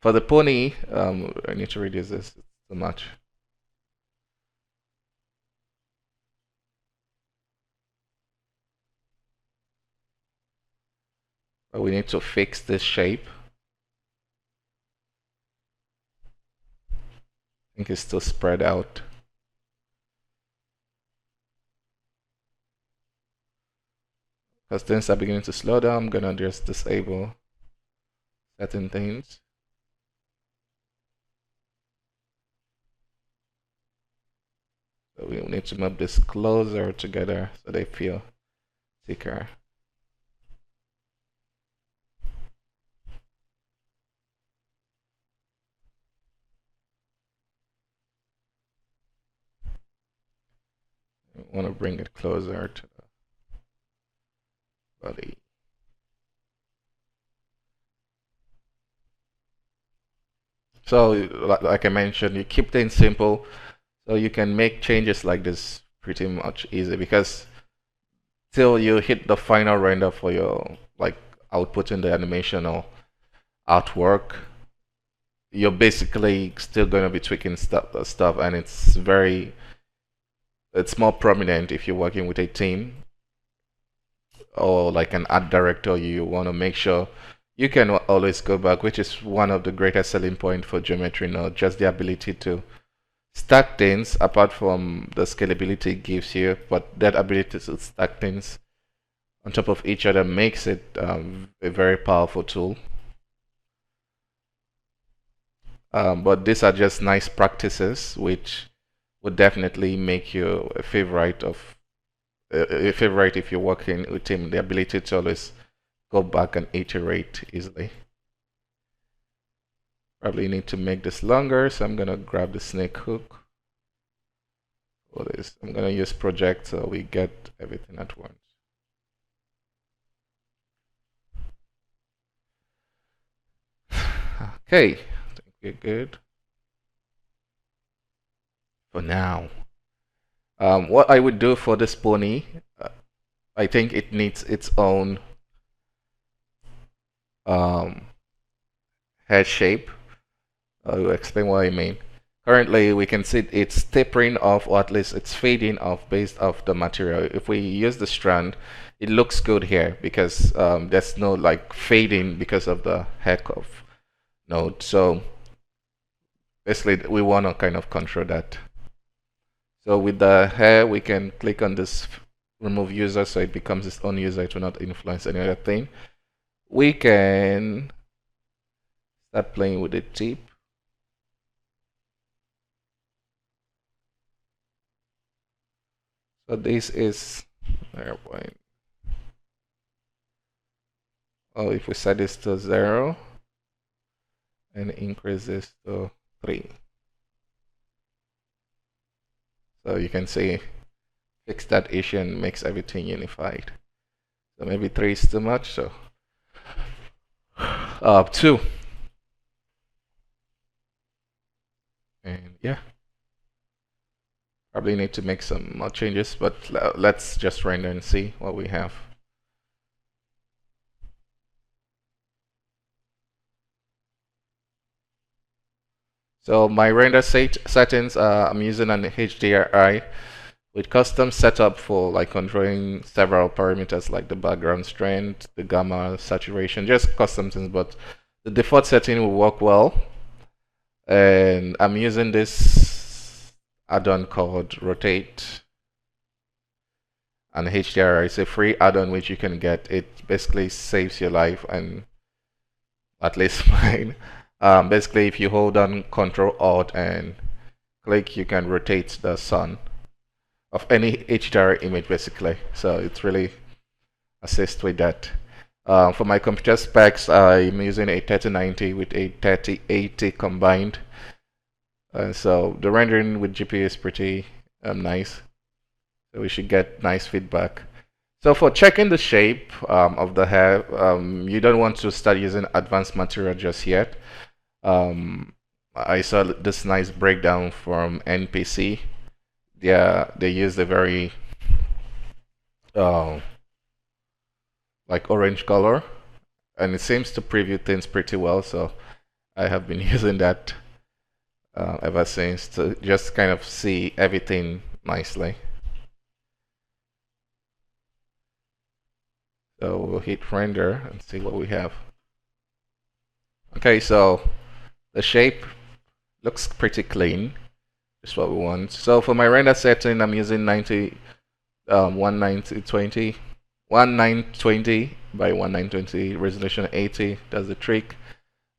Speaker 1: For the pony, I need to reduce this too much. But we need to fix this shape. I think it's still spread out. Because things are beginning to slow down, I'm gonna just disable certain things. So we need to move this closer together so they feel thicker. I want to bring it closer to the body. So, like I mentioned, you keep things simple, so you can make changes like this pretty much easy, because till you hit the final render for your like output in the animation or artwork, you're basically still going to be tweaking stuff, and it's more prominent if you're working with a team or like an art director. You want to make sure you can always go back, which is one of the greatest selling point for geometry now, just the ability to stack things apart from the scalability it gives you, but that ability to stack things on top of each other makes it a very powerful tool. But these are just nice practices which would definitely make you a favorite if you're working with him. The ability to always go back and iterate easily. Probably need to make this longer, so I'm gonna grab the snake hook for this. I'm gonna use project so we get everything at once. Okay, I think we're good for now. What I would do for this pony, I think it needs its own head shape. I'll explain what I mean. Currently, we can see it's tapering off, or at least it's fading off based off the material. If we use the strand, it looks good here because there's no like fading because of the heck of node. So basically, we want to kind of control that. So with the hair, we can click on this remove user so it becomes its own user. It will not influence any other thing. We can start playing with the tip. So this is 0. Oh, if we set this to 0 and increase this to 3. So you can see fix that issue and makes everything unified. So maybe 3 is too much, so 2. And yeah, probably need to make some more changes, but let's just render and see what we have. So my render settings, I'm using an HDRI with custom setup for like controlling several parameters like the background strength, the gamma, saturation, just custom things, but the default setting will work well. And I'm using this add-on called Rotate, and HDR is a free add-on which you can get. It basically saves your life, and at least mine. Basically, if you hold on Control Alt and click, you can rotate the sun of any HDR image basically. So it's really assist with that. For my computer specs, I'm using a 3090 with a 3080 combined. So the rendering with GPU is pretty nice. So we should get nice feedback. So for checking the shape of the hair, you don't want to start using advanced material just yet. I saw this nice breakdown from NPC. They used a very like orange color, and it seems to preview things pretty well. So I have been using that ever since to just kind of see everything nicely. So we'll hit render and see what we have. Okay, so the shape looks pretty clean. That's what we want. So for my render setting, I'm using 1920 by 1920 resolution 80. That's the trick.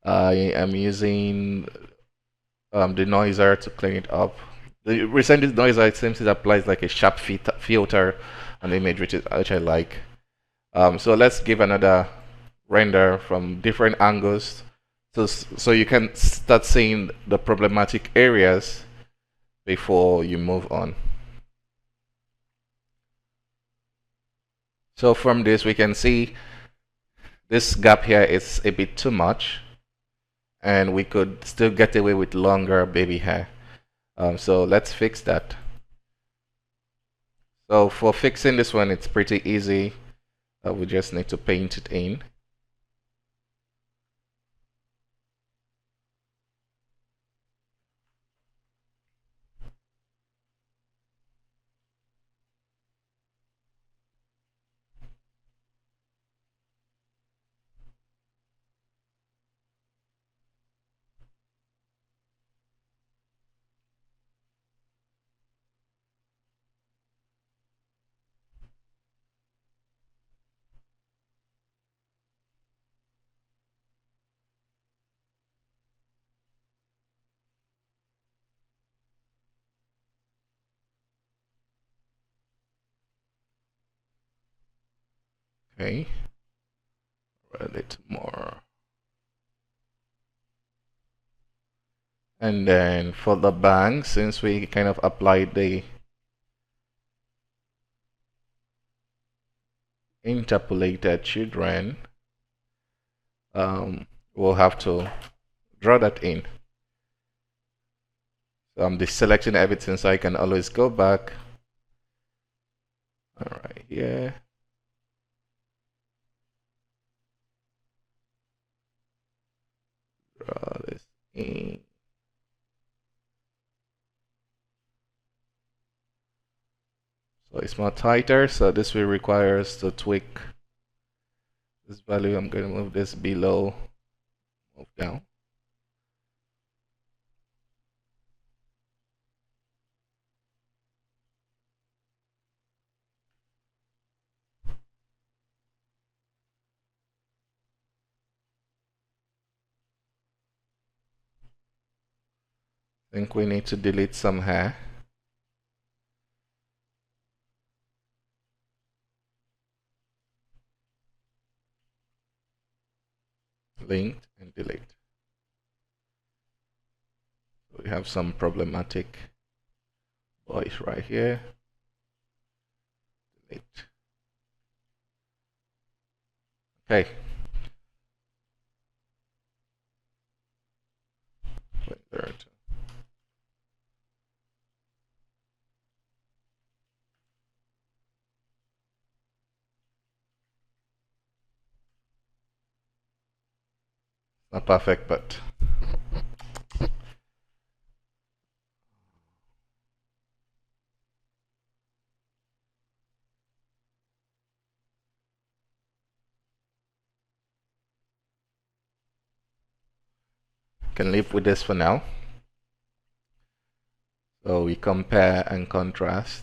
Speaker 1: I am using the noiser to clean it up. The recent noiser, it seems it applies like a sharp filter on the image, which I like. So let's give another render from different angles, so you can start seeing the problematic areas before you move on. So from this, we can see this gap here is a bit too much, and we could still get away with longer baby hair. So let's fix that. So for fixing this one, it's pretty easy. We just need to paint it in. Okay, a little more. And then for the bang, since we kind of applied the interpolated children, we'll have to draw that in. So I'm deselecting everything so I can always go back. All right, here. Draw this in. So it's more tighter, so this will require us to tweak this value. I'm going to move this below, move down. I think we need to delete some hair. Linked and delete. We have some problematic voice right here. Delete. Okay. Blender. Not perfect, but can live with this for now. So we compare and contrast.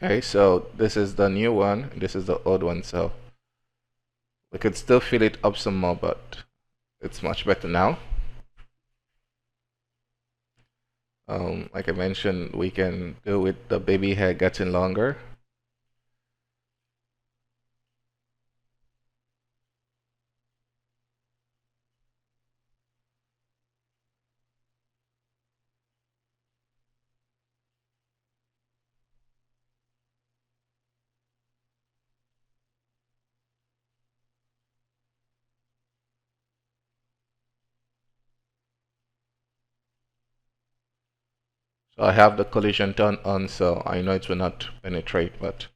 Speaker 1: Okay, so this is the new one, this is the old one, so we could still fill it up some more, but it's much better now. Like I mentioned, we can do with the baby hair getting longer. So I have the collision turned on, so I know it will not penetrate, but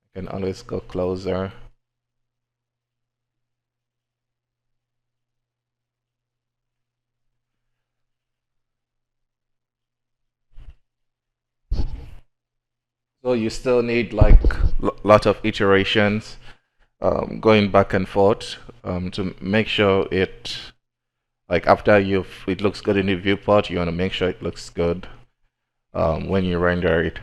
Speaker 1: I can always go closer. So you still need like lot of iterations, going back and forth, to make sure it, like after it looks good in the viewport, you want to make sure it looks good when you render it.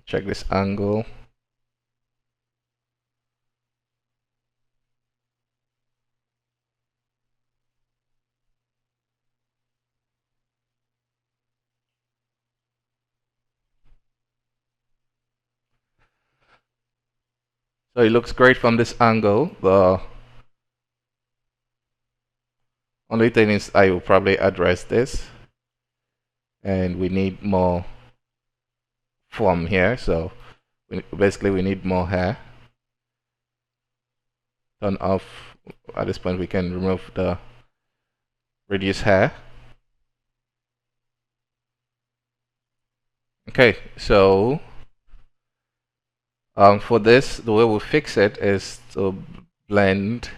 Speaker 1: Check this angle. So it looks great from this angle. The only thing is I will probably address this, and we need more form here, so basically we need more hair. Turn off. At this point we can remove the reduce hair. Okay, so for this, the way we fix it is to blend,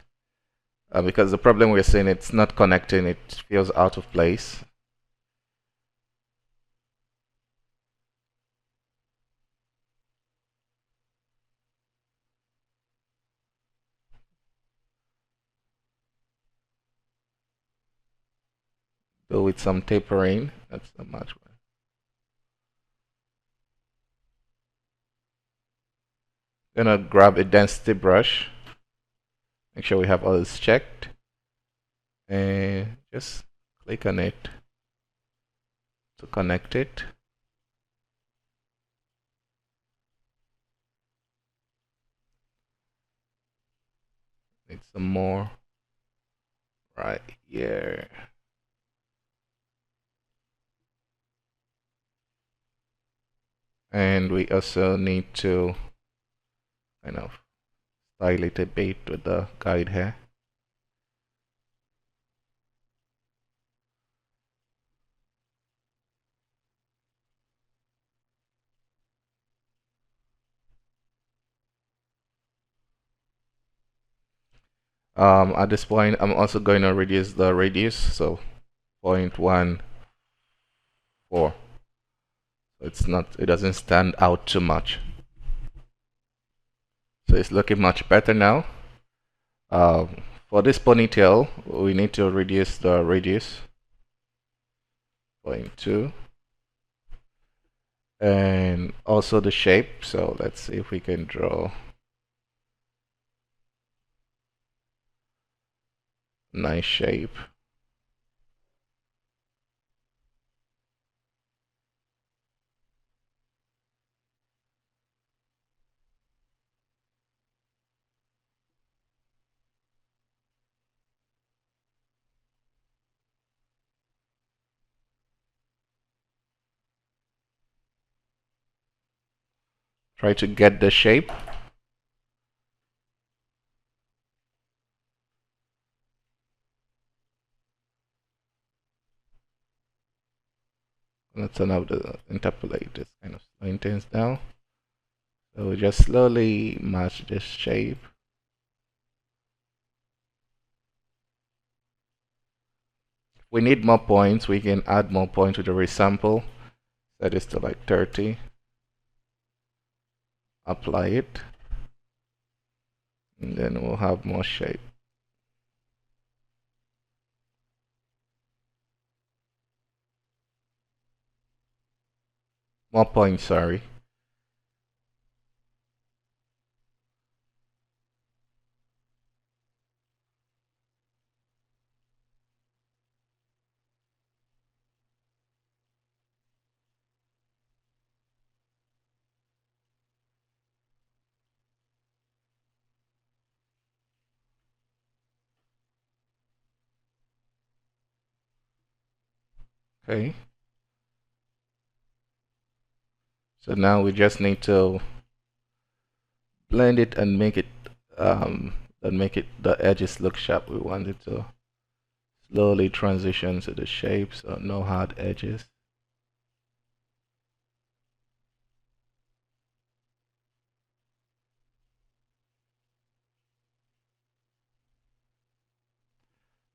Speaker 1: because the problem we're seeing, it's not connecting, it feels out of place. Do with some tapering. That's not much. Gonna grab a density brush. Make sure we have all this checked, and just click on it to connect it. Need some more right here. And we also need to kind of style it a bit with the guide here. At this point, I'm also going to reduce the radius, so 0.14. So it doesn't stand out too much. So it's looking much better now. For this ponytail, we need to reduce the radius, 0.2. And also the shape, so let's see if we can draw a nice shape. Try to get the shape. Let's turn out the interpolate this kind of slowing things down. So we just slowly match this shape. If we need more points, we can add more points with the resample. Set this to like 30. Apply it. And then we'll have more shape. More points, sorry. Okay. So now we just need to blend it and make it the edges look sharp. We want it to slowly transition to the shape, so no hard edges.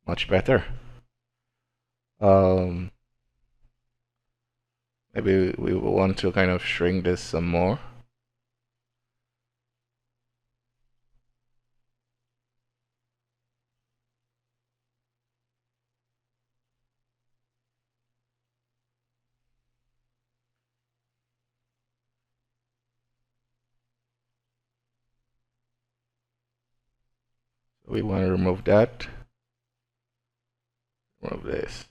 Speaker 1: Much better. Maybe we will want to kind of shrink this some more. So we want to remove that. Remove this.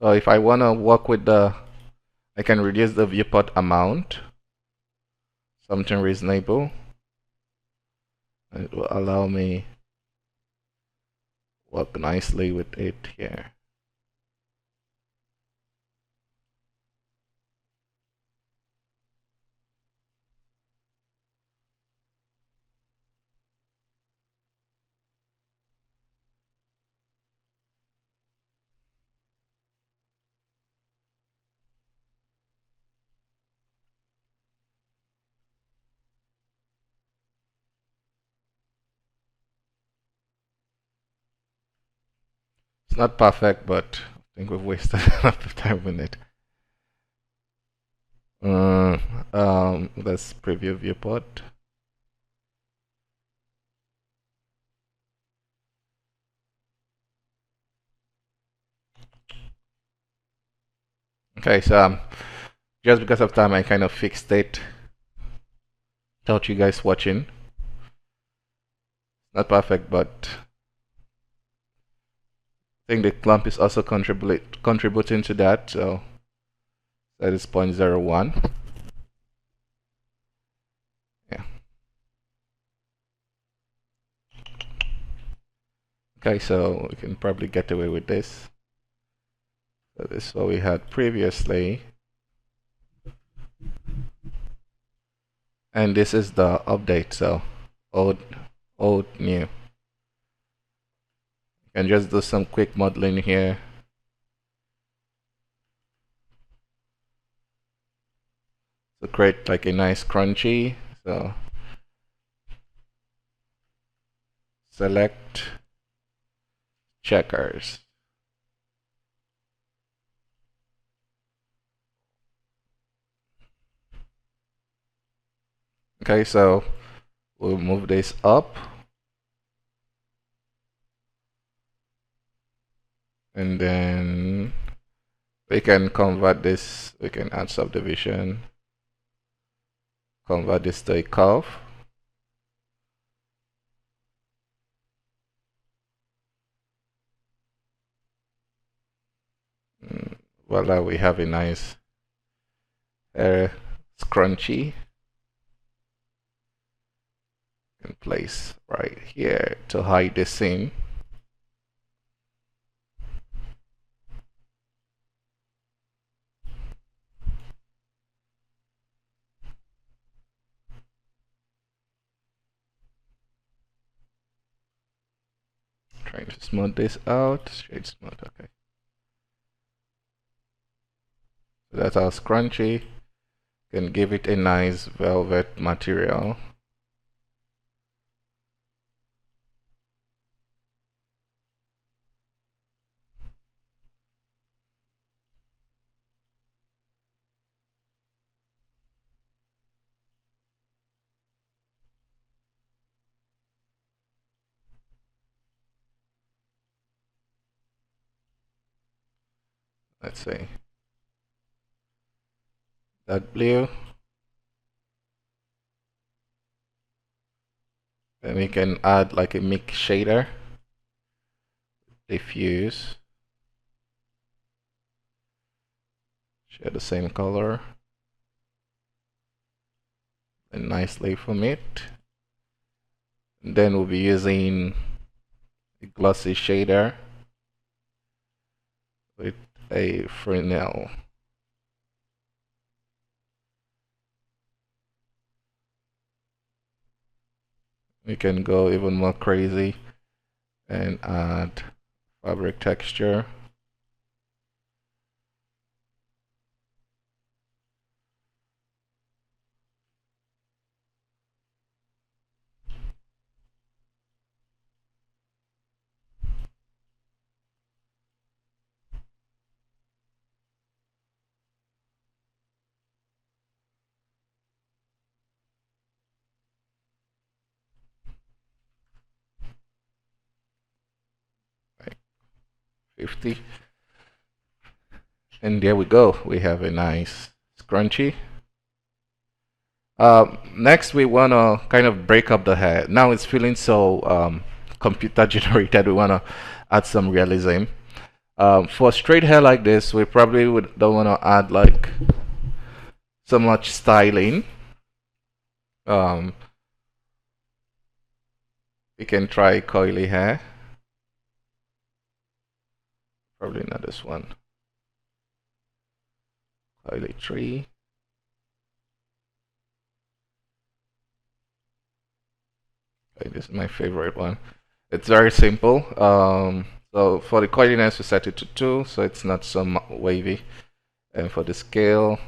Speaker 1: So if I want to work with I can reduce the viewport amount, something reasonable. And it will allow me work nicely with it here. It's not perfect, but I think we've wasted a lot of time with it. Let's preview viewport. Okay, so just because of time, I kind of fixed it without you guys watching. Not perfect, but I think the clump is also contributing to that. So that is 0.01. Yeah. Okay, so we can probably get away with this. So this is what we had previously. And this is the update, so old, new. You can just do some quick modeling here. To create like a nice crunchy. So select checkers. Okay, so we'll move this up. And then we can convert this, we can add subdivision, convert this to a curve. Voila, we have a nice scrunchie in place right here to hide the seam. Trying to smooth this out. Shade smooth, okay. So that's our scrunchie. Can give it a nice velvet material. Let's see. That blue. Then we can add like a mix shader. Diffuse. Share the same color. And nicely from it. And then we'll be using a glossy shader with a Fresnel. We can go even more crazy and add fabric texture. Like 50. And there we go. We have a nice scrunchie. Next, we want to kind of break up the hair. Now it's feeling so computer generated. We want to add some realism. For straight hair like this, we probably don't want to add like so much styling. We can try coily hair. Probably not this one. Coily tree. Okay, this is my favorite one. It's very simple. So for the coiliness, we set it to 2, so it's not so wavy. And for the scale,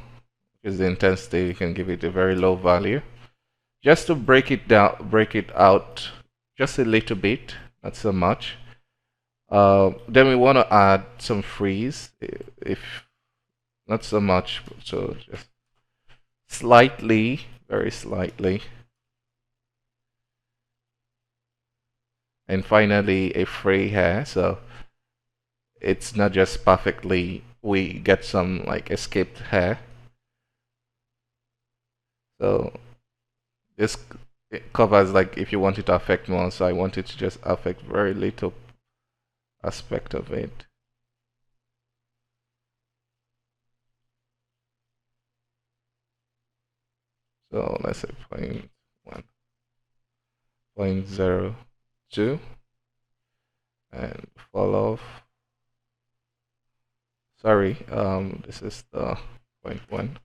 Speaker 1: which is the intensity, you can give it a very low value. Just to break it down, break it out just a little bit, not so much. Then we want to add some freeze, if not so much, so just slightly, very slightly. And finally, a fray hair, so it's not just perfectly, we get some like escaped hair. So this it covers like if you want it to affect more, so I want it to just affect very little aspect of it. So let's say 0.1, 0.02, and fall off. Sorry, this is the 0.1.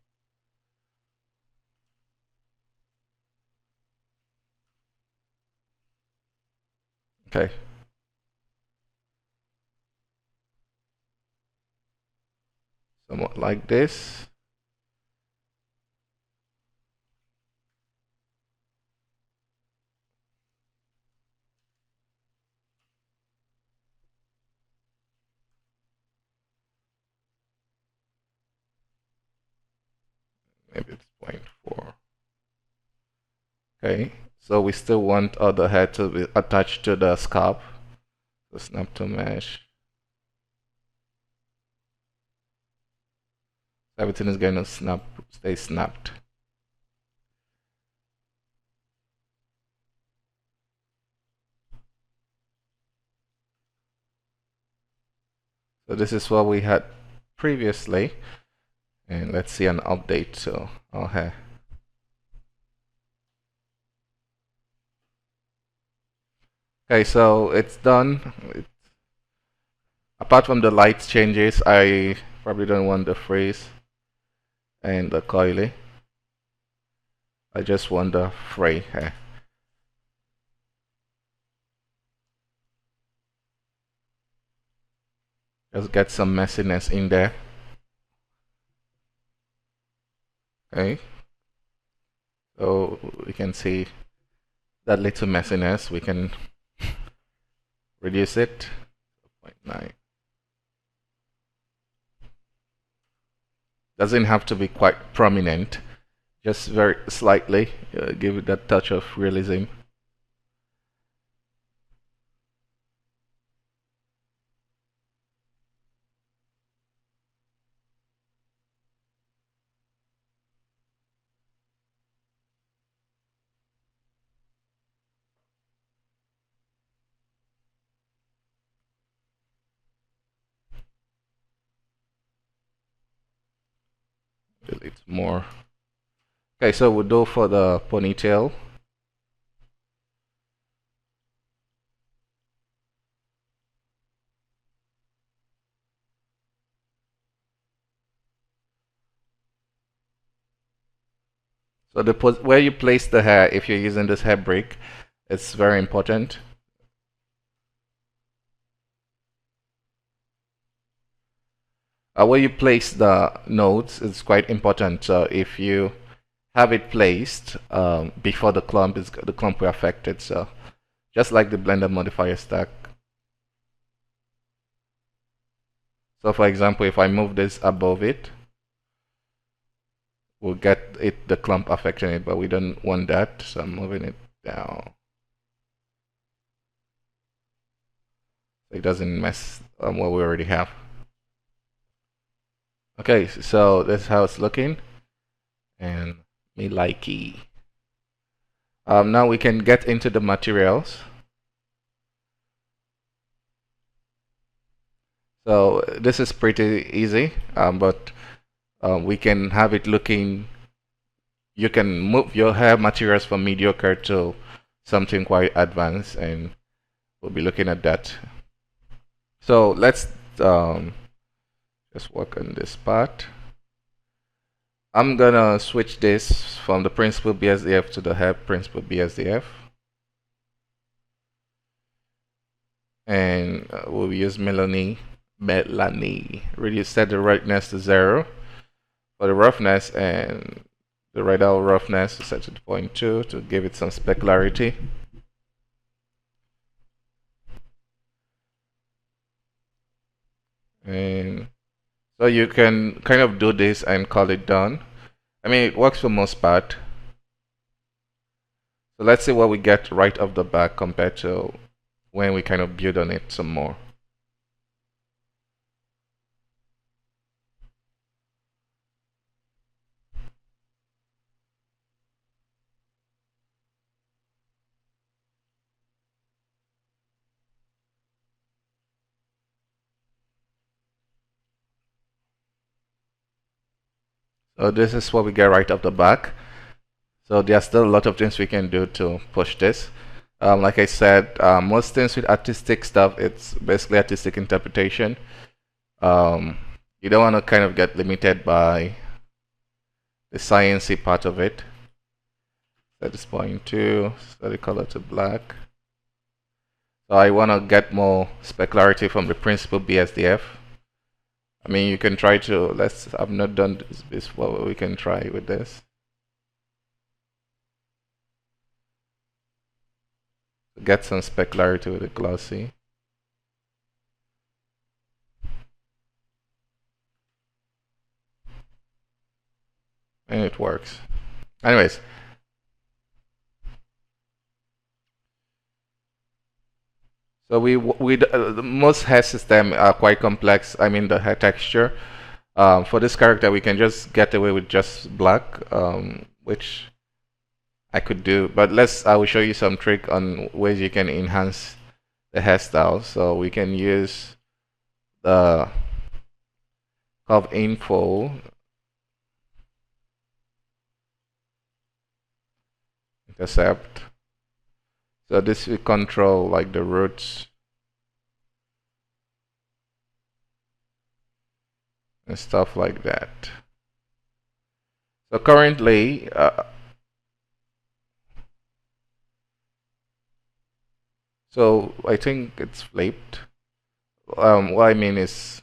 Speaker 1: Okay. Somewhat like this. Maybe it's 0.4. Okay, so we still want the hair to be attached to the scalp. So snap to mesh. Everything is going to stay snapped. So this is what we had previously. And let's see an update. So, okay. Okay, so it's done. Apart from the light changes, I probably don't want the freeze and the coily. I just want the fray. Just get some messiness in there. Okay. So we can see that little messiness. We can reduce it. 0.9. Doesn't have to be quite prominent. Just very slightly. Give it that touch of realism. Delete more. Okay, so we'll do for the ponytail. So where you place the hair, if you're using this hair brick, it's very important. Where you place the nodes is quite important. So if you have it placed before the clump, the clump will affect it. So just like the Blender modifier stack. So for example, if I move this above it, we'll get the clump affecting it, but we don't want that. So I'm moving it down. So it doesn't mess what we already have. Okay, so that's how it's looking. And me likey. Now we can get into the materials. So this is pretty easy, but we can have it looking, you can move your hair materials from mediocre to something quite advanced, and we'll be looking at that. So let's just work on this part. I'm gonna switch this from the principal BSDF to the hair principal BSDF. And we'll use Melanie. Really set the brightness to 0 for the roughness, and the radial roughness set to 0.2 to give it some specularity. And so you can kind of do this and call it done. I mean, it works for most part. So let's see what we get right off the bat compared to when we kind of build on it some more. So this is what we get right off the back. So there's still a lot of things we can do to push this. Like I said, most things with artistic stuff, it's basically artistic interpretation. You don't want to kind of get limited by the sciencey part of it. Set this 0.2, set the color to black. So I want to get more specularity from the principal BSDF. I mean, you can try to, I've not done this before, we can try with this. Get some specularity with the glossy. And it works. Anyways. So most hair system are quite complex. I mean, the hair texture. For this character, we can just get away with just black, which I could do. But I will show you some trick on ways you can enhance the hairstyle. So we can use the curve info intercept. So this will control like the roots and stuff like that. So currently, so I think it's flipped. What I mean is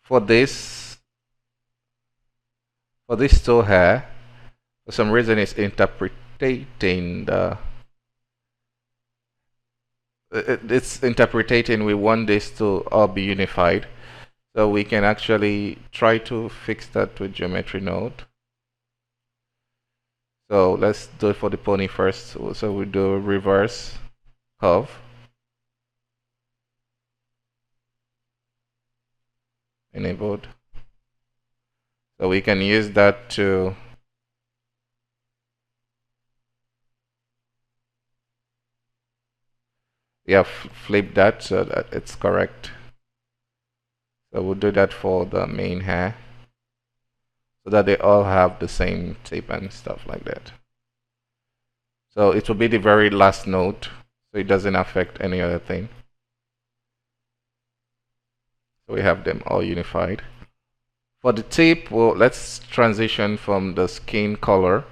Speaker 1: for this toe hair, for some reason it's interpreting it's interpreting we want this to all be unified. So we can actually try to fix that with geometry node. So let's do it for the pony first. So we do reverse curve. Enabled. So we can use that to flip that so that it's correct. So we'll do that for the main hair so that they all have the same tip and stuff like that. So it will be the very last node, so it doesn't affect any other thing. So we have them all unified. For the tip, well, let's transition from the skin color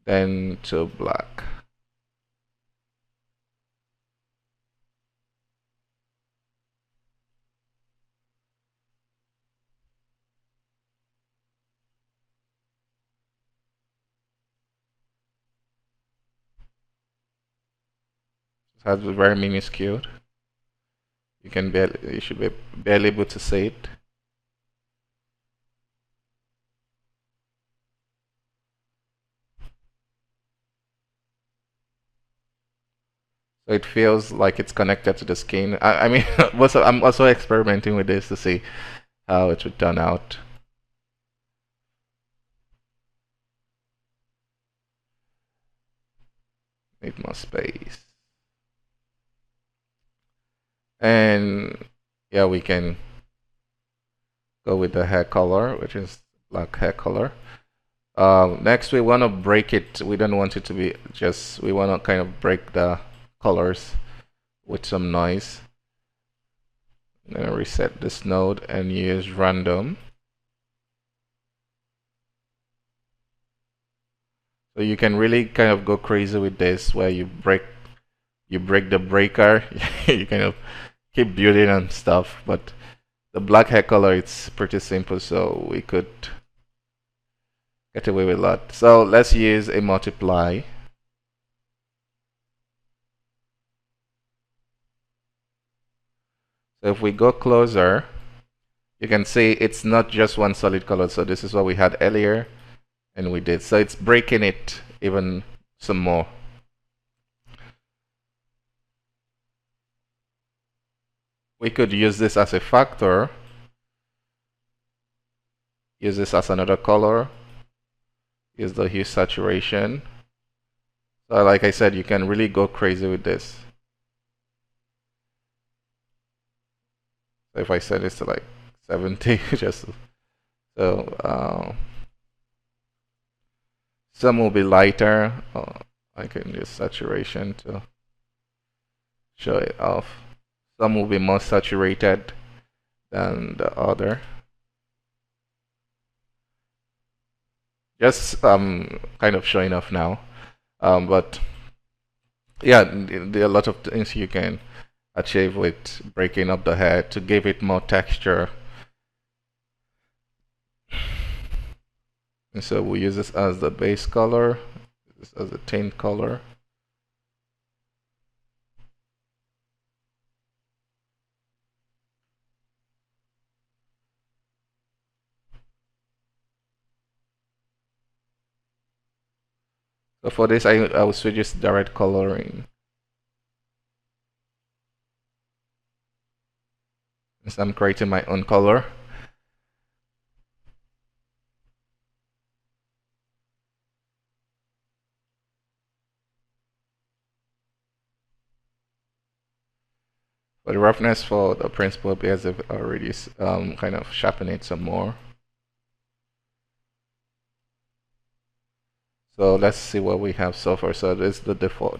Speaker 1: then to black. It has a very minuscule. You should be barely able to see it. So it feels like it's connected to the skin. I mean, I'm also experimenting with this to see how it would turn out. Need more space. And yeah, we can go with the hair color, which is black hair color. Next, we want to break it. We don't want it to be just, we want to kind of break the colors with some noise. I'm going to reset this node and use random. So you can really kind of go crazy with this where you break the breaker. You kind of keep building and stuff, but the black hair color, it's pretty simple, so we could get away with a lot. So let's use a multiply. So if we go closer, you can see it's not just one solid color. So this is what we had earlier, and we did. So it's breaking it even some more. We could use this as a factor, use this as another color, use the hue saturation. So like I said, you can really go crazy with this. So if I set this to like 70, just so some will be lighter. I can use saturation to show it off. Some will be more saturated than the other. Just kind of showing off now. But yeah, there are a lot of things you can achieve with breaking up the hair to give it more texture. And so we use this as the base color, this as a tint color. So for this, I will switch to direct coloring. So I'm creating my own color. For the roughness for the principal bears, I've already kind of sharpen it some more. So let's see what we have so far. So this is the default.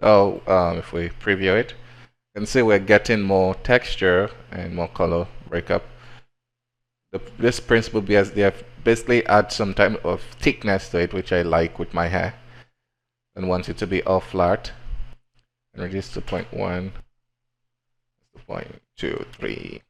Speaker 1: So if we preview it, you can see we're getting more texture and more color breakup. This principal bears, they have basically add some type of thickness to it, which I like with my hair, and want it to be all flat. And reduce to 0.1, 0.2, 3.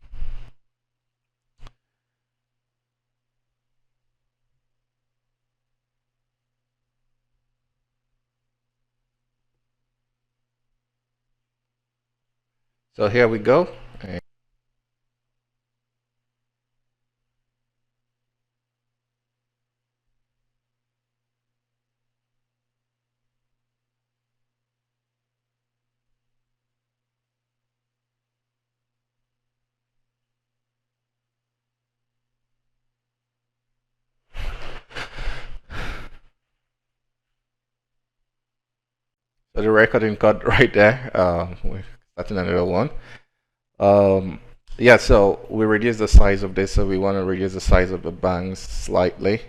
Speaker 1: So here we go. So the recording cut right there. We're starting another one. Yeah, so we reduce the size of this, so we want to reduce the size of the bangs slightly.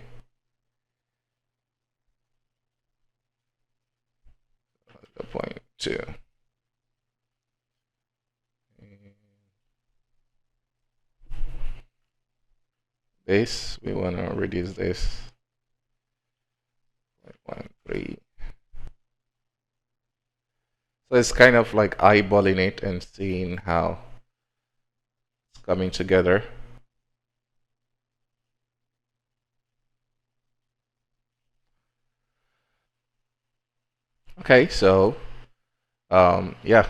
Speaker 1: The 0.2. This, we want to reduce this. 0.13. So it's kind of like eyeballing it and seeing how it's coming together. Okay, so yeah,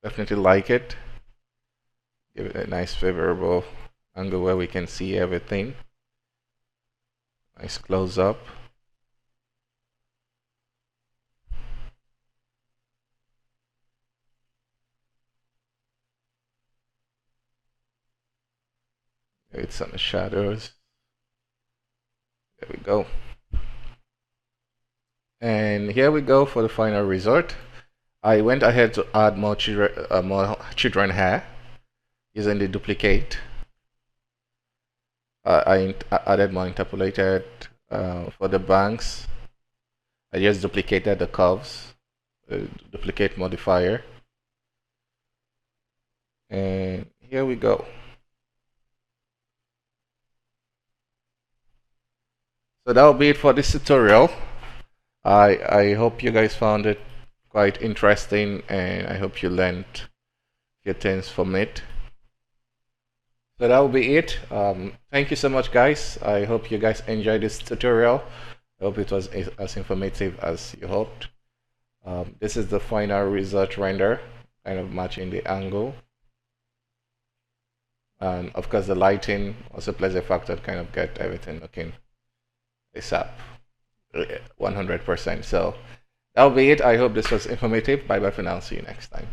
Speaker 1: definitely like it. Give it a nice favorable angle where we can see everything. Nice close up. It's some shadows. There we go. And here we go for the final result. I went ahead to add more children hair using the duplicate. I added more interpolated for the bangs. I just duplicated the curves, duplicate modifier. And here we go. So that will be it for this tutorial. I hope you guys found it quite interesting, and I hope you learned a few things from it. So that will be it. Thank you so much, guys. I hope you guys enjoyed this tutorial. I hope it was as informative as you hoped. This is the final result render, kind of matching the angle. And of course, the lighting also plays a factor to kind of get everything looking ASAP, 100%. So that'll be it. I hope this was informative. Bye bye for now. See you next time.